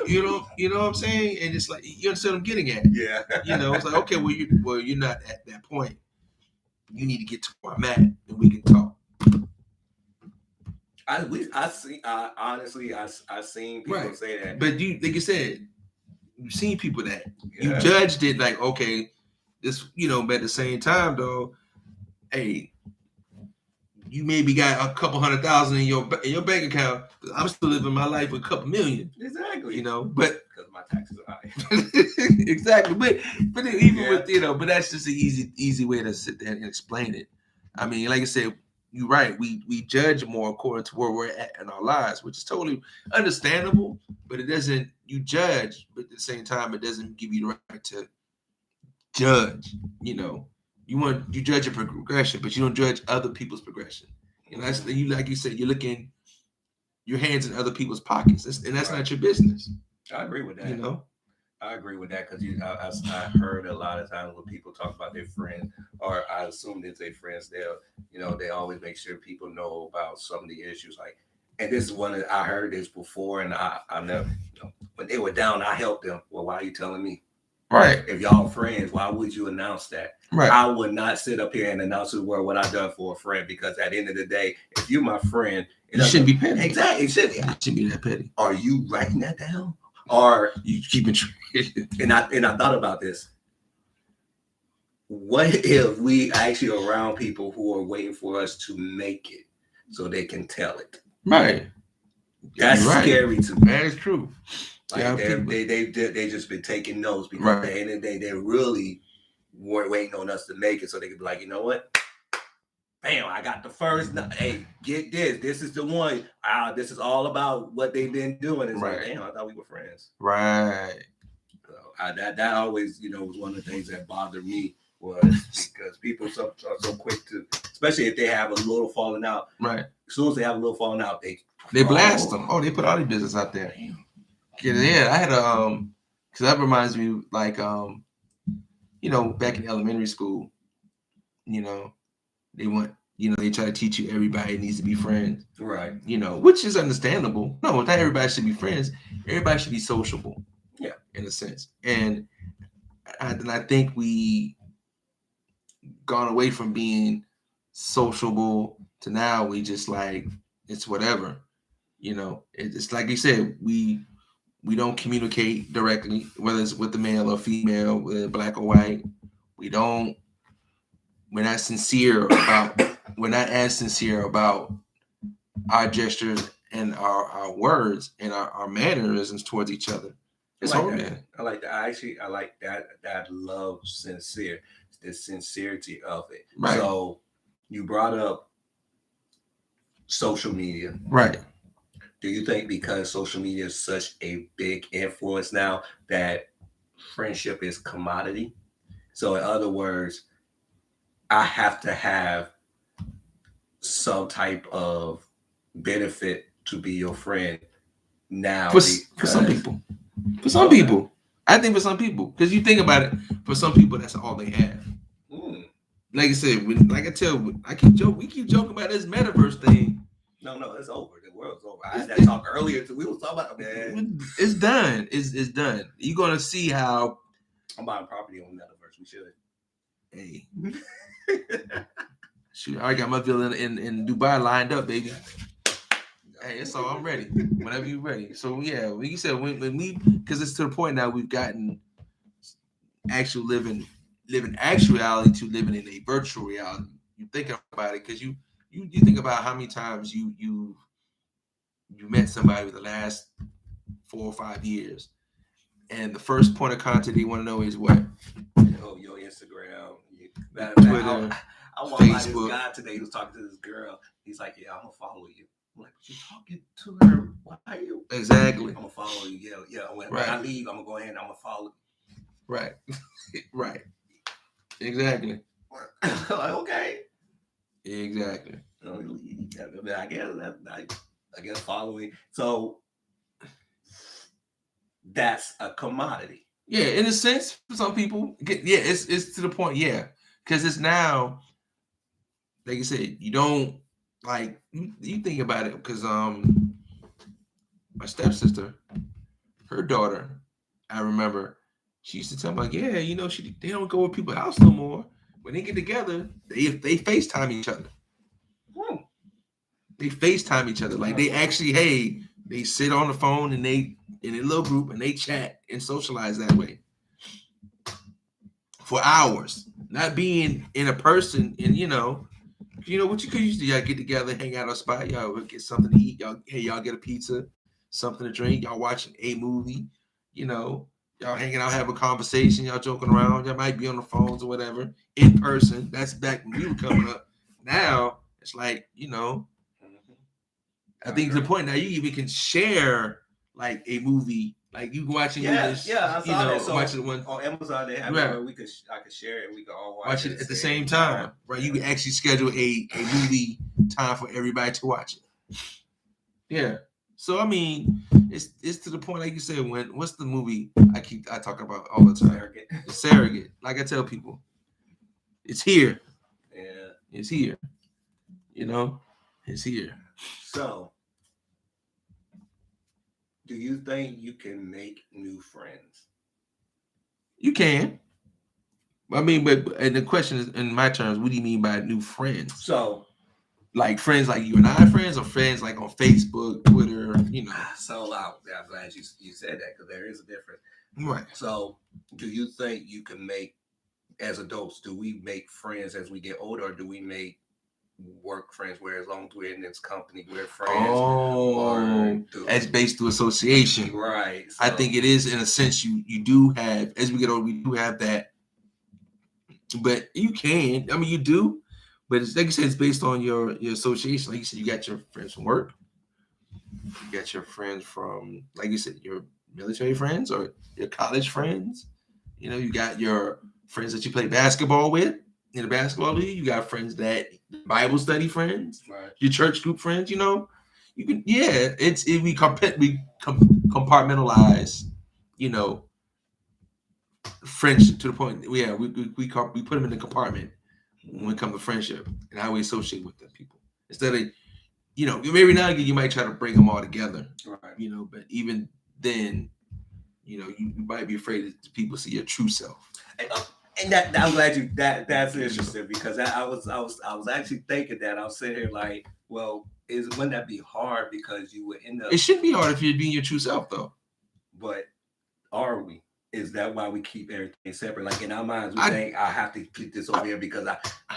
You know what I'm saying? And it's like, you understand what I'm getting at? Yeah. It's like, okay, well, you're not at that point. You need to get to where I'm at, and we can talk. Honestly, I've seen people say that. But like you said, you've seen people that you judged it like, okay. This, but at the same time though, hey, you maybe got a couple $100,000 in your bank account. I'm still living my life with a couple million. Exactly. But because my taxes are high. Exactly. But even with but that's just an easy way to sit there and explain it. I mean, like I said, you're right. We judge more according to where we're at in our lives, which is totally understandable. But it doesn't. You judge, but at the same time, it doesn't give you the right to judge. You judge your progression, but you don't judge other people's progression. That's like you said, you're looking your hands in other people's pockets, and that's not your business. I agree with that. I agree with that because I heard a lot of times when people talk about their friends, or I assume it's their friends, they always make sure people know about some of the issues. Like, and this is one that I heard this before, and I never, when they were down, I helped them. Well, why are you telling me? Right. If y'all friends, why would you announce that? Right. I would not sit up here and announce to the world what I've done for a friend, because at the end of the day, if you're my friend, it shouldn't be petty. Exactly. It shouldn't be that petty. Are you writing that down? Or you keep it? and I thought about this. What if we actually are around people who are waiting for us to make it so they can tell it? Right. That's scary to me. That is true. Like they just been taking notes, because at the end of the day, they really weren't waiting on us to make it so they could be like, you know what? Bam, I got the first. Hey, get this. This is the one. This is all about what they've been doing. It's like, damn, I thought we were friends. Right. So that always, was one of the things that bothered me, was because people are so quick to, especially if they have a little falling out. Right. As soon as they have a little falling out, they blast them. Oh, they put all their business out there. Yeah, I had because that reminds me, like, back in elementary school, they want, they try to teach you everybody needs to be friends. Right. Which is understandable. No, not everybody should be friends. Everybody should be sociable. Yeah. In a sense. And I think we gone away from being sociable to now we just like, it's whatever. It's like you said, we don't communicate directly, whether it's with the male or female, whether black or white. We're not as sincere about our gestures and our words and our mannerisms towards each other. It's hard, man. I like that. I like that love sincere, the sincerity of it. Right. So you brought up social media. Right. Do you think because social media is such a big influence now that friendship is commodity? So in other words, I have to have some type of benefit to be your friend now. For some people. For some people. I think for some people. Because you think about it, for some people, that's all they have. Like I said, we keep joking about this metaverse thing. No, it's over. The world's over. I had that talk earlier. We was talking about, man. It's done. It's done. You're gonna see how. I'm buying property on metaverse. We should. Hey. Shoot, I already got my villa in Dubai lined up, baby. Hey, it's all. I'm ready. Whenever you're ready. So yeah, when you said when we, because it's to the point now we've gotten actual living actuality to living in a virtual reality. You think about it, because you think about how many times you met somebody with the last 4 or 5 years, and the first point of contact they want to know is what? Oh, your Instagram, Twitter, I walked by this guy today. He was talking to this girl. He's like, "Yeah, I'm gonna follow you." I'm like, "But you're talking to her. Why are you?" Exactly. I'm gonna follow you. Yeah. When I leave, I'm gonna go ahead and I'm gonna follow you. Right. Right. Exactly. Like, okay. Exactly. I guess following. So that's a commodity. Yeah, in a sense, for some people, it's to the point, because it's now, like you said, you don't like you think about it, because my stepsister, her daughter, I remember, she used to tell me like, yeah, they don't go to people's house no more. When they get together, they FaceTime each other. They FaceTime each other. Like they actually, they sit on the phone and they in a little group and they chat and socialize that way for hours. Not being in a person, and what you could usually y'all get together, hang out on a spot, y'all get something to eat, y'all get a pizza, something to drink, y'all watching a movie, y'all hanging out, have a conversation, y'all joking around, y'all might be on the phones or whatever, in person. That's back when we were coming up. Now it's like, I think to the point now you even can share like a movie, like you can watch a movie. I saw that. So watch it one on Amazon. They have it where I could share it. And we can all watch it at the same time, right? You can actually schedule a movie time for everybody to watch it. Yeah. So I mean, it's to the point, like you said, what's the movie I talk about all the time? The Surrogate. Like I tell people, it's here. Yeah. It's here. It's here. So, do you think you can make new friends? You can. I mean, but and the question is, in my terms, what do you mean by new friends? So, like friends like you and I friends, or friends like on Facebook, Twitter, you know? So I'm glad you said that, because there is a difference. Right. So, do you think you can make, as adults, do we make friends as we get older, or do we make work friends where as long as we're in this company, we're friends? Oh, that's based through association. Right. So, I think it is, in a sense, you do have, as we get older, we do have that. But you can, I mean, you do, but it's like you said, it's based on your association. Like you said, you got your friends from work, you got your friends from, like you said, your military friends or your college friends. You know, you got your friends that you play basketball with in the basketball league. You got friends that Bible study friends, right. Your church group friends. You know, you can, yeah. We compartmentalize, you know, friendship to the point. Yeah, we put them in the compartment when it comes to friendship and how we associate with them people. Instead of, you know, maybe now you might try to bring them all together, right. You know, but even then, you know, you might be afraid that people see your true self. And that I'm glad you that's interesting, because I was actually thinking that. I was sitting here like, well, wouldn't that be hard, because you would end up. It shouldn't be hard if you're being your true self, though. But are we? Is that why we keep everything separate? Like in our minds, we think I have to keep this over here because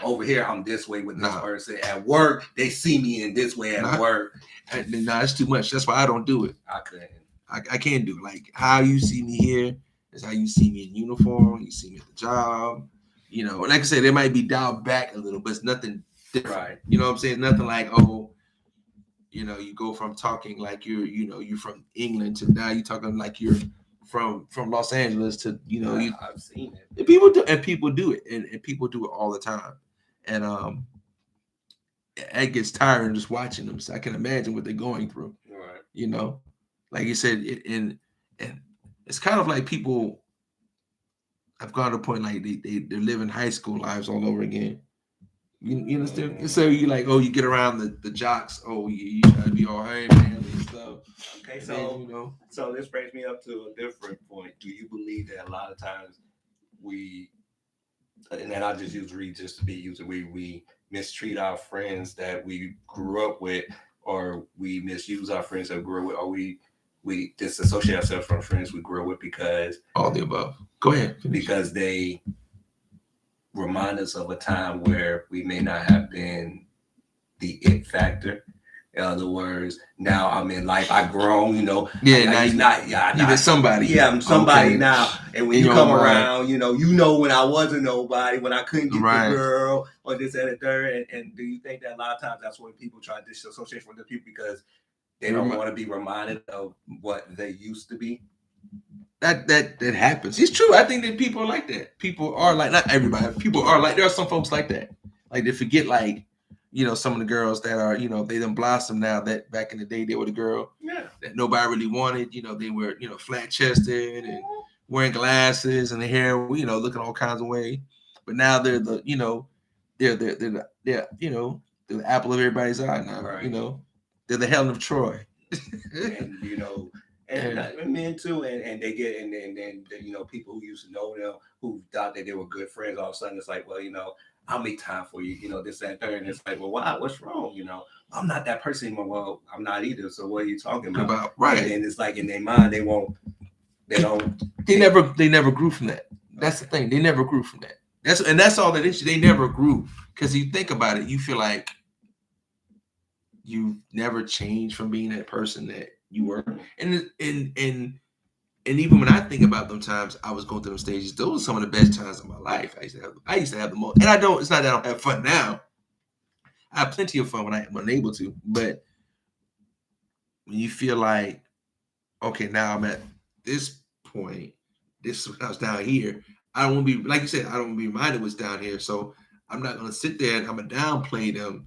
over here I'm this way with this person. At work, they see me in this way at work. It's too much. That's why I don't do it. I couldn't. I can't do it. Like how you see me here is how you see me in uniform. You see me at the job. You know, like I said, it might be dialed back a little, but it's nothing different. Right. You know what I'm saying? Nothing like, oh, you know, you go from talking like you're from England to now you're talking like you're from Los Angeles to, you know, I've seen it. And people do it, and people do it all the time. And it gets tiring just watching them. So I can imagine what they're going through. Right. You know, like you said, and it's kind of like people have gone to a point like they're living high school lives all over again. You understand? Mm-hmm. So you like, oh, you get around the jocks. Oh, you try to be all hey man and stuff. Okay, so then, you know, so this brings me up to a different point. Do you believe that a lot of times and then I just use Reed just to be using, we mistreat our friends that we grew up with, or we misuse our friends that we grew up with, or we disassociate ourselves from friends we grew up with because all the above. Go ahead. Because they remind us of a time where we may not have been the it factor. In other words, now I'm in life. I've grown, you know. Yeah, now you're not. You're somebody. Yeah, I'm somebody now. And when you come around, you know when I wasn't nobody, when I couldn't get the girl, or this and the third. And do you think that a lot of times that's when people try to disassociate from the people because they don't want to be reminded of what they used to be? That happens. It's true. I think that people are like that. People are like, not everybody. People are like, there are some folks like that. Like they forget, like, you know, some of the girls that are, you know, they done blossom now. That back in the day they were the girl that nobody really wanted. You know, they were, you know, flat chested and wearing glasses and the hair, you know, looking all kinds of way. But now they're the, you know, they're you know, they're the apple of everybody's eye now. Right. You know, they're the Helen of Troy. And you know. And men too, and they get and then you know, people who used to know them, who thought that they were good friends, all of a sudden it's like, well, you know, I'll make time for you, you know, this, that, third. And it's like, well, why? What's wrong? You know, I'm not that person anymore. Well, I'm not either. So what are you talking about? Right. And then it's like in their mind, they never grew from that. That's the thing. They never grew from that. That's all that is. They never grew. Because you think about it, you feel like you never changed from being that person that you were. And even when I think about them times I was going through those stages, those are some of the best times of my life. I used to have the most, and it's not that I don't have fun now. I have plenty of fun when I'm able to, but when you feel like, okay, now I'm at this point, this is when I was down here. I don't want to be, like you said, I don't want to be reminded what's down here. So I'm not going to sit there and I'm going to downplay them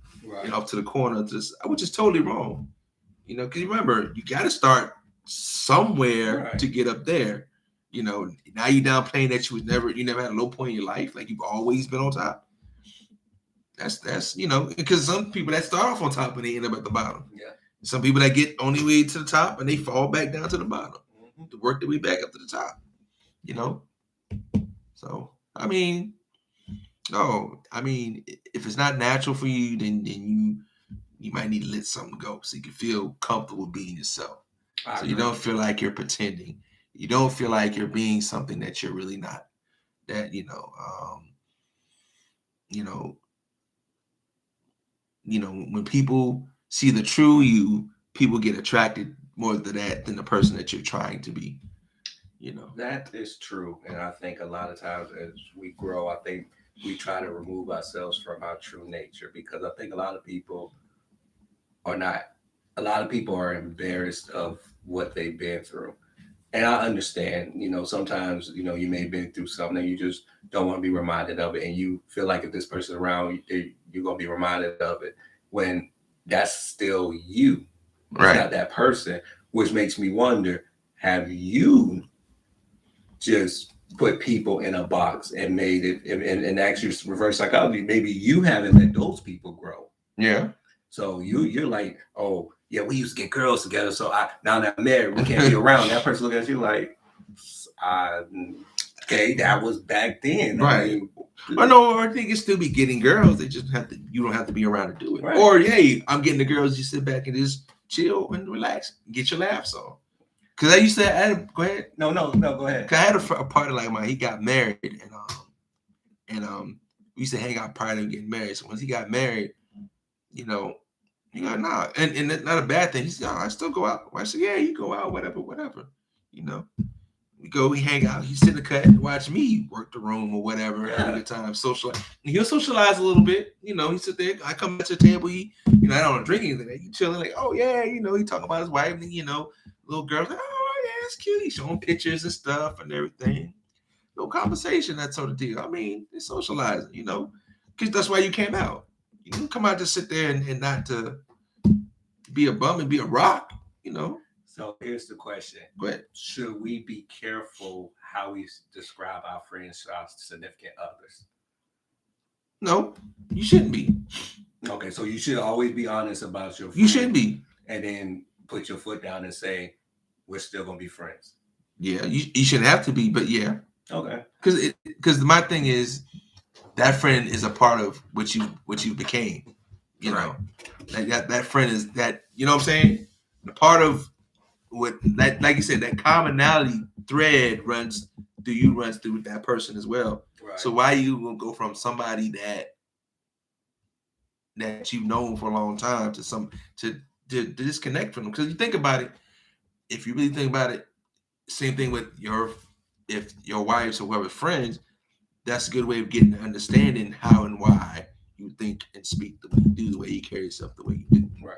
off to the corner, which is totally wrong. You know, because remember, you got to start somewhere to get up there. You know, now you're downplaying that you never had a low point in your life, like you've always been on top. That's you know, because some people that start off on top and they end up at the bottom. Yeah. Some people that get only way to the top and they fall back down to the bottom to work their way back up to the top. You know, So I mean, no, I mean, if it's not natural for you, then you might need to let something go so you can feel comfortable being yourself. I So you agree. don't feel like you're pretending. You don't feel like you're being something that you're really not. That you know, when people see the true you, people get attracted more to that than the person that you're trying to be. That is true. And I think a lot of times as we grow, I think we try to remove ourselves from our true nature because I think are not, a lot of people are embarrassed of what they've been through. And I understand, sometimes, you may have been through something and you just don't want to be reminded of it. And you feel like if this person's around, you're going to be reminded of it when that's still you. It's Right. not that person, which makes me wonder, have you just put people in a box and made it and actually reverse psychology? Maybe you haven't let those people grow. Yeah. So you're like, oh yeah, we used to get girls together. So now that I'm married, we can't be around. That person looking at you like, okay, that was back then. Right. I know. I think you still be getting girls. They just you don't have to be around to do it. Right. Or hey, I'm getting the girls. You sit back and just chill and relax, get your laughs on. Because I used to. Go ahead. No, go ahead. Cause I had a party like mine. He got married, and we used to hang out prior to getting married. So once he got married, nah, and that's not a bad thing. He said, I still go out. I said, yeah, you go out, whatever. We hang out. He sit in the cut and watch me work the room or whatever. Have a good time, socialize. And he'll socialize a little bit. He sit there. I come at your table. I don't want to drink anything. He chilling like, oh yeah, he talking about his wife and little girls like, oh yeah, it's cute. He's showing pictures and stuff and everything. No conversation, that sort of deal. I mean, it's socializing, because that's why you came out. You didn't come out to sit there and not to be a bum and be a rock, So here's the question. Go ahead. Should we be careful how we describe our friends to our significant others? No, you shouldn't be. Okay, so you should always be honest about your friends. You should be. And then put your foot down and say, we're still going to be friends. Yeah, you shouldn't have to be, but yeah. Okay. Because my thing is, that friend is a part of what you became. Like that friend is that, you know what I'm saying? The part of what, like you said, that commonality thread runs through that person as well. Right. So why you will go from somebody that you've known for a long time to disconnect from them? Because you think about it, if you really think about it, same thing with your wives or whoever friends. That's a good way of getting understanding how and why you think and speak the way you do, the way you carry yourself, the way you do. Right.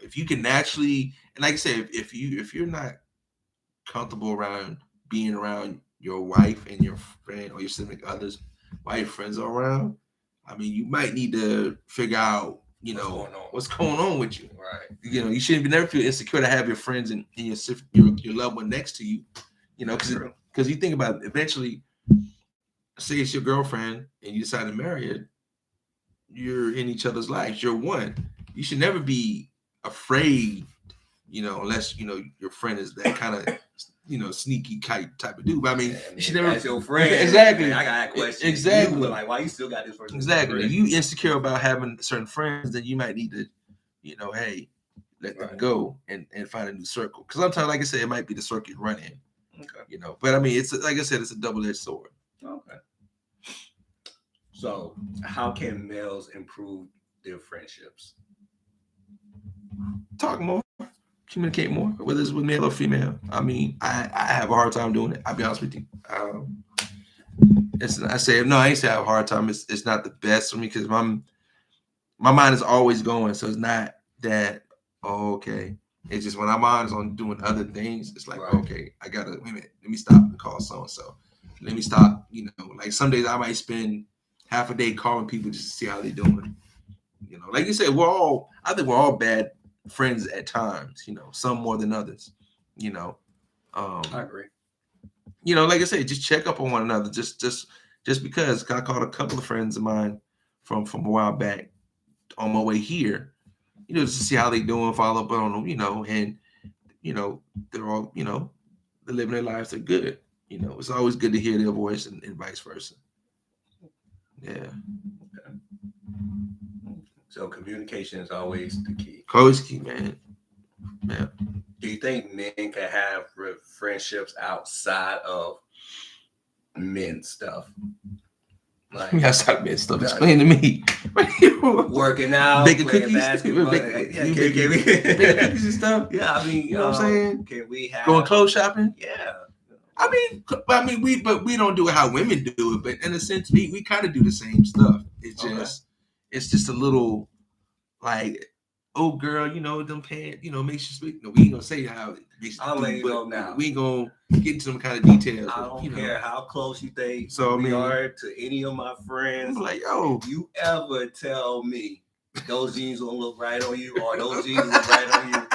If you can naturally, and like I said, if you're not comfortable around being around your wife and your friend or your significant others while your friends are around, I mean, you might need to figure out, what's going on with you. Right. You shouldn't never feel insecure to have your friends and your loved one next to you. Because you think about it, eventually, say it's your girlfriend and you decide to marry her, you're in each other's lives. You're one. You should never be afraid, unless your friend is that kind of sneaky type of dude. But I mean, you should never. That's your friend. Exactly. Man, I got that question. Exactly. Like, why you still got this person? Exactly. If you insecure about having certain friends, then you might need to, hey, let them go and find a new circle. Because sometimes, like I said, it might be the circle you run in. Okay. But I mean, it's like I said, it's a double-edged sword. Okay. So, how can males improve their friendships? Talk more, communicate more, whether it's with male or female. I mean, I have a hard time doing it. I'll be honest with you. I ain't say I have a hard time. It's not the best for me because my mind is always going. So it's not that, okay. It's just when my mind is on doing other things, it's like, okay, I gotta wait a minute. Let me stop and call so and so. Let me stop. Like some days I might spend half a day calling people just to see how they're doing. Like you said, I think we're all bad friends at times. Some more than others. I agree. Like I said, just check up on one another. Just because I called a couple of friends of mine from a while back on my way here, just to see how they doing, follow up on them, and they're all, they're living their lives. They're good, you know, it's always good to hear their voice and vice versa. Yeah. So communication is always the key. Always key, man. Yeah. Do you think men can have friendships outside of men stuff? Like outside men stuff. Explain to me. Working out, baking playing cookies, basketball, baking cookies and stuff. Yeah, I mean, you know what I'm saying? Can we have going clothes shopping? Yeah. I mean, we don't do it how women do it, but in a sense, we kind of do the same stuff. It's just, it's just a little like, oh girl, you know, them pants, you know, makes you speak. No, we ain't gonna say how it makes I'll let you know now. We ain't gonna get into some kind of details. I don't care how close you think we are to any of my friends. I'm like, yo, if you ever tell me those jeans don't look right on you or those jeans look right on you,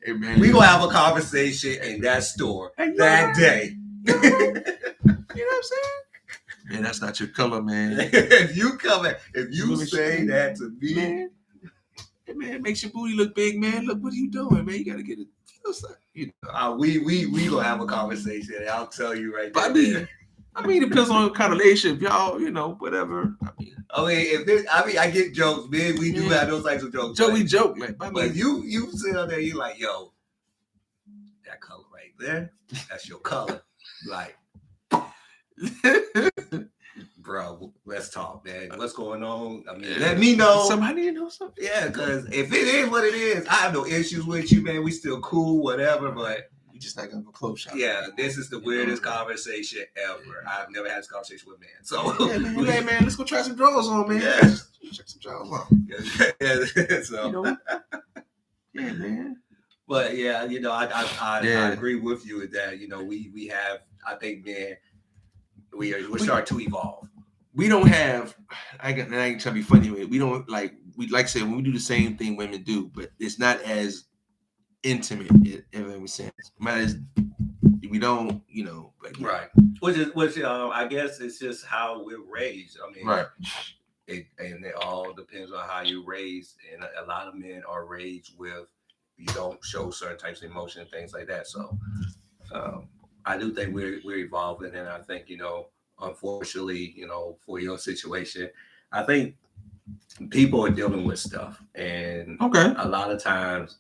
hey man, we gonna have a conversation in that store that day. You know what I'm saying? Man, that's not your color, man. If you say that to me, man, hey man, it makes your booty look big, man. Look, what are you doing, man? You gotta get it. You know. We gonna have a conversation. I'll tell you right now. I mean, it depends on what kind of relationship, y'all. You know, whatever. I get jokes, man. We do have those types of jokes. We joke, like. But if you sit out there, you like, yo, that color right there, that's your color. Like, bro, let's talk, man. What's going on? I mean, let me know. Somebody you know something? Yeah, because if it is what it is, I have no issues with you, man. We still cool, whatever, but you just not gonna go close shop. Yeah, this is the weirdest conversation ever. I've never had this conversation with a man. So hey man, let's go try some drawers on, man. Yeah. Check some drawers on. Yeah. So you know? Yeah, man. But yeah, you know, I agree with you with that. You know, we have, I think, man, we're starting to evolve. We don't have. I can try to be funny with it. We don't like I say when we do the same thing women do, but it's not as intimate in every sense. Not as we don't, you know. But, right. Which I guess it's just how we're raised. I mean, right. It all depends on how you're raised, and a lot of men are raised with you don't show certain types of emotion and things like that. So I do think we're evolving, and I think, you know, unfortunately, you know, for your situation, I think people are dealing with stuff, and a lot of times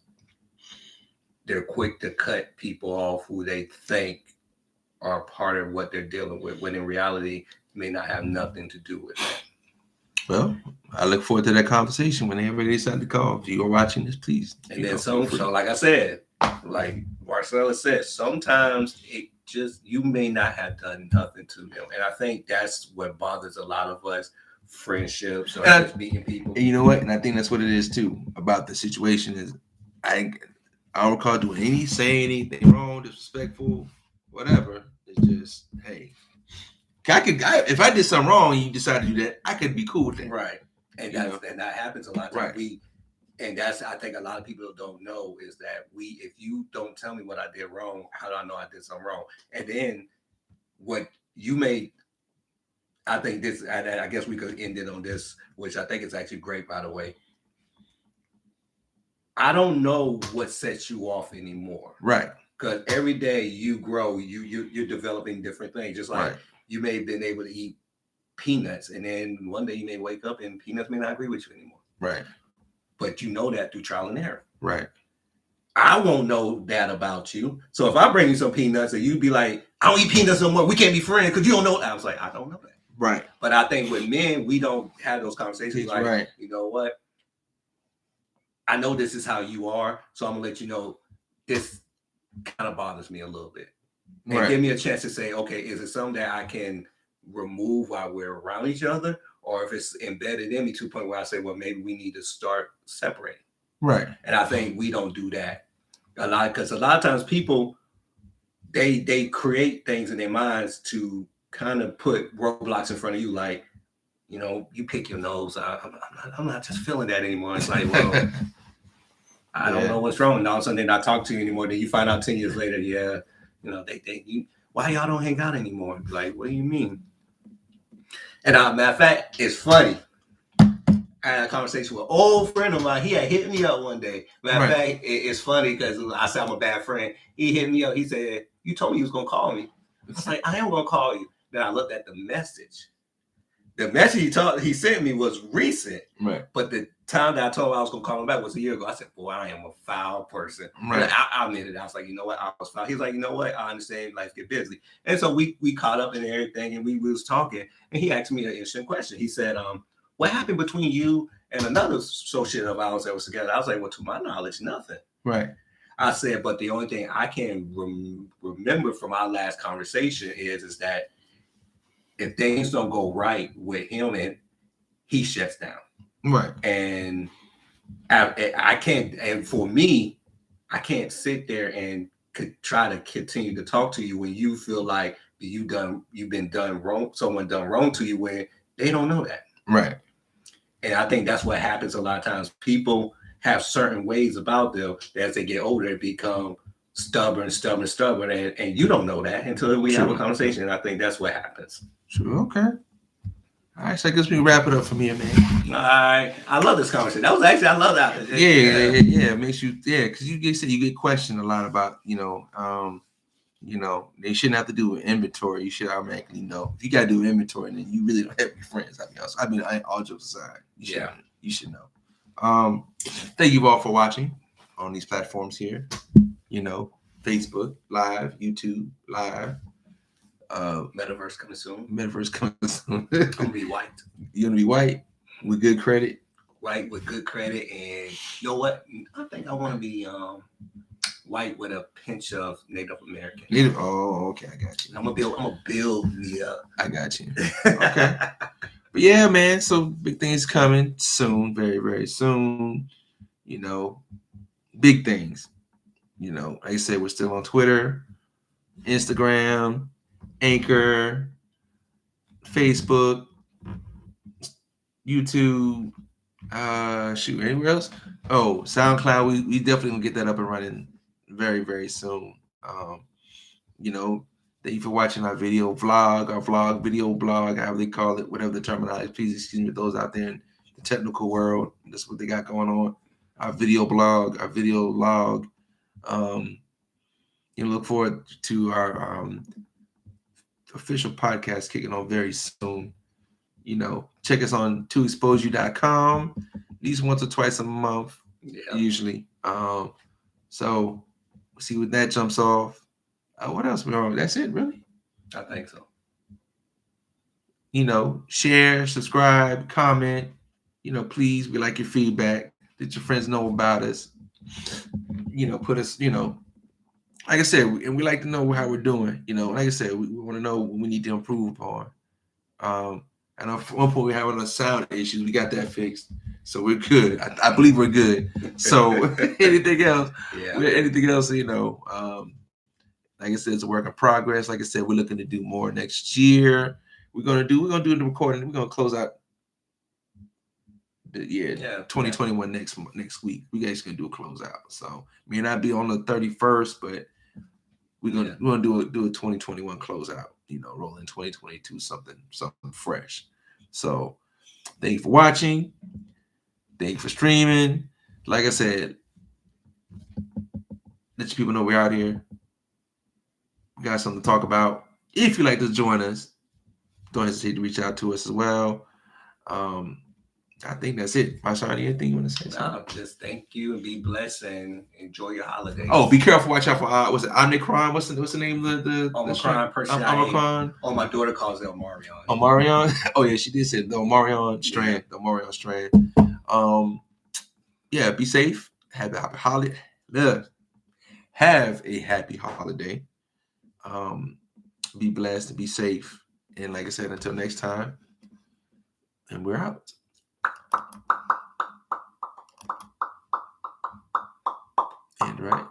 they're quick to cut people off who they think are part of what they're dealing with, when in reality may not have nothing to do with that. Well, I look forward to that conversation whenever they decide to call. If you are watching this, please. And then so like I said, like Marcella said, sometimes it just, you may not have done nothing to them. And I think that's what bothers a lot of us, friendships or just meeting people. And you know what? And I think that's what it is too about the situation is I don't recall doing saying anything wrong, disrespectful, whatever. It's just, hey, if I did something wrong and you decide to do that, I could be cool with that. Right. And that happens a lot of times. Right. And that's, I think a lot of people don't know is that if you don't tell me what I did wrong, how do I know I did something wrong? And then what you made, I think this, I guess we could end it on this, which I think is actually great, by the way. I don't know what sets you off anymore. Right. Because every day you grow, you're developing different things. Just like you may have been able to eat peanuts, and then one day you may wake up and peanuts may not agree with you anymore. Right. But you know that through trial and error. Right. I won't know that about you. So if I bring you some peanuts and you'd be like, I don't eat peanuts no more, we can't be friends because you don't know. I was like, I don't know that. Right. But I think with men, we don't have those conversations. Like, you know what? I know this is how you are, so I'm gonna let you know this kind of bothers me a little bit. And give me a chance to say, okay, is it something that I can remove while we're around each other? Or if it's embedded in me to a point where I say, well, maybe we need to start separating. Right. And I think we don't do that a lot, because a lot of times people, they create things in their minds to kind of put roadblocks in front of you. Like, you know, you pick your nose. I'm not just feeling that anymore. It's like, well, I don't know what's wrong. And all of a sudden they're not talking to you anymore. Then you find out 10 years later, you know, why y'all don't hang out anymore? Like, what do you mean? And matter of fact, it's funny. I had a conversation with an old friend of mine. He had hit me up one day. Matter of fact, it's funny because I said I'm a bad friend. He hit me up. He said, you told me you was going to call me. was like, I am gonna call you. Then I looked at the message. The message he sent me was recent, right? But the time that I told him I was gonna call him back was a year ago. I said, "Boy, I am a foul person." Right. I admitted it. I was like, "You know what? I was foul." He's like, "You know what? I understand. Life get busy." And so we caught up and everything, and we was talking. And he asked me an interesting question. He said, "What happened between you and another associate of ours that was together?" I was like, "Well, to my knowledge, nothing." Right. I said, "But the only thing I can remember from our last conversation is that if things don't go right with him, and he shuts down." Right. And I can't, and for me, I can't sit there and try to continue to talk to you when you feel like you've been done wrong, someone done wrong to you when they don't know that. Right. And I think that's what happens a lot of times. People have certain ways about them that as they get older, they become stubborn, and you don't know that until we have a conversation. And I think that's what happens. True. Okay. All right, so I guess we can wrap it up from here, man. All right, I love this conversation. That was actually, I love that. Yeah. It makes you, because you get questioned a lot about, they shouldn't have to do an inventory. You should automatically know. If you got to do inventory, then you really don't have any friends. I mean, all jokes aside, you should know. Thank you all for watching on these platforms here. Facebook Live, YouTube Live. Metaverse coming soon. I'm gonna be white. You're gonna be white with good credit. White with good credit, and you know what? I think I want to be white with a pinch of Native American. Oh, okay, I got you. I'm gonna build me up. I got you. Okay. But yeah, man. So big things coming soon, very, very soon. Big things. Like I said, we're still on Twitter, Instagram, Anchor, Facebook, YouTube. Anywhere else? Oh, SoundCloud. We definitely gonna get that up and running very, very soon. Thank you for watching our video vlog, video blog, however they call it, whatever the terminology. Please excuse me, those out there in the technical world. That's what they got going on. Our video blog, our video log. Look forward to our official podcast kicking on very soon. Check us on toexposeyou.com at least once or twice a month, usually. So we'll see what that jumps off. What else? That's it, really? I think so. Share, subscribe, comment. Please, we like your feedback. Let your friends know about us. Put us, like I said, and we like to know how we're doing. Like I said, we want to know what we need to improve upon. And at one point we were having sound issues. We got that fixed, so we're good. I believe we're good. So anything else? Anything else? Like I said, it's a work in progress. Like I said, we're looking to do more next year. We're gonna do the recording. We're gonna close out the 2021 next week. We guys gonna do a closeout. So may not be on the 31st, but we're gonna do a 2021 closeout. Roll in 2022 something fresh. So thank you for watching. Thank you for streaming. Like I said, let your people know we're out here. We got something to talk about. If you'd like to join us, don't hesitate to reach out to us as well. I think that's it. Marshawn, anything you want to say? No, just thank you and be blessed and enjoy your holidays. Oh, be careful. Watch out for was it Omicron? What's the name of the Omicron person? Omicron. Oh, my daughter calls it Omarion. Omarion. Oh yeah, she did say the Omarion strand. The Omarion strand. Yeah. Be safe. Have a happy holiday. Have a happy holiday. Be blessed and be safe. And like I said, until next time. And we're out. And right.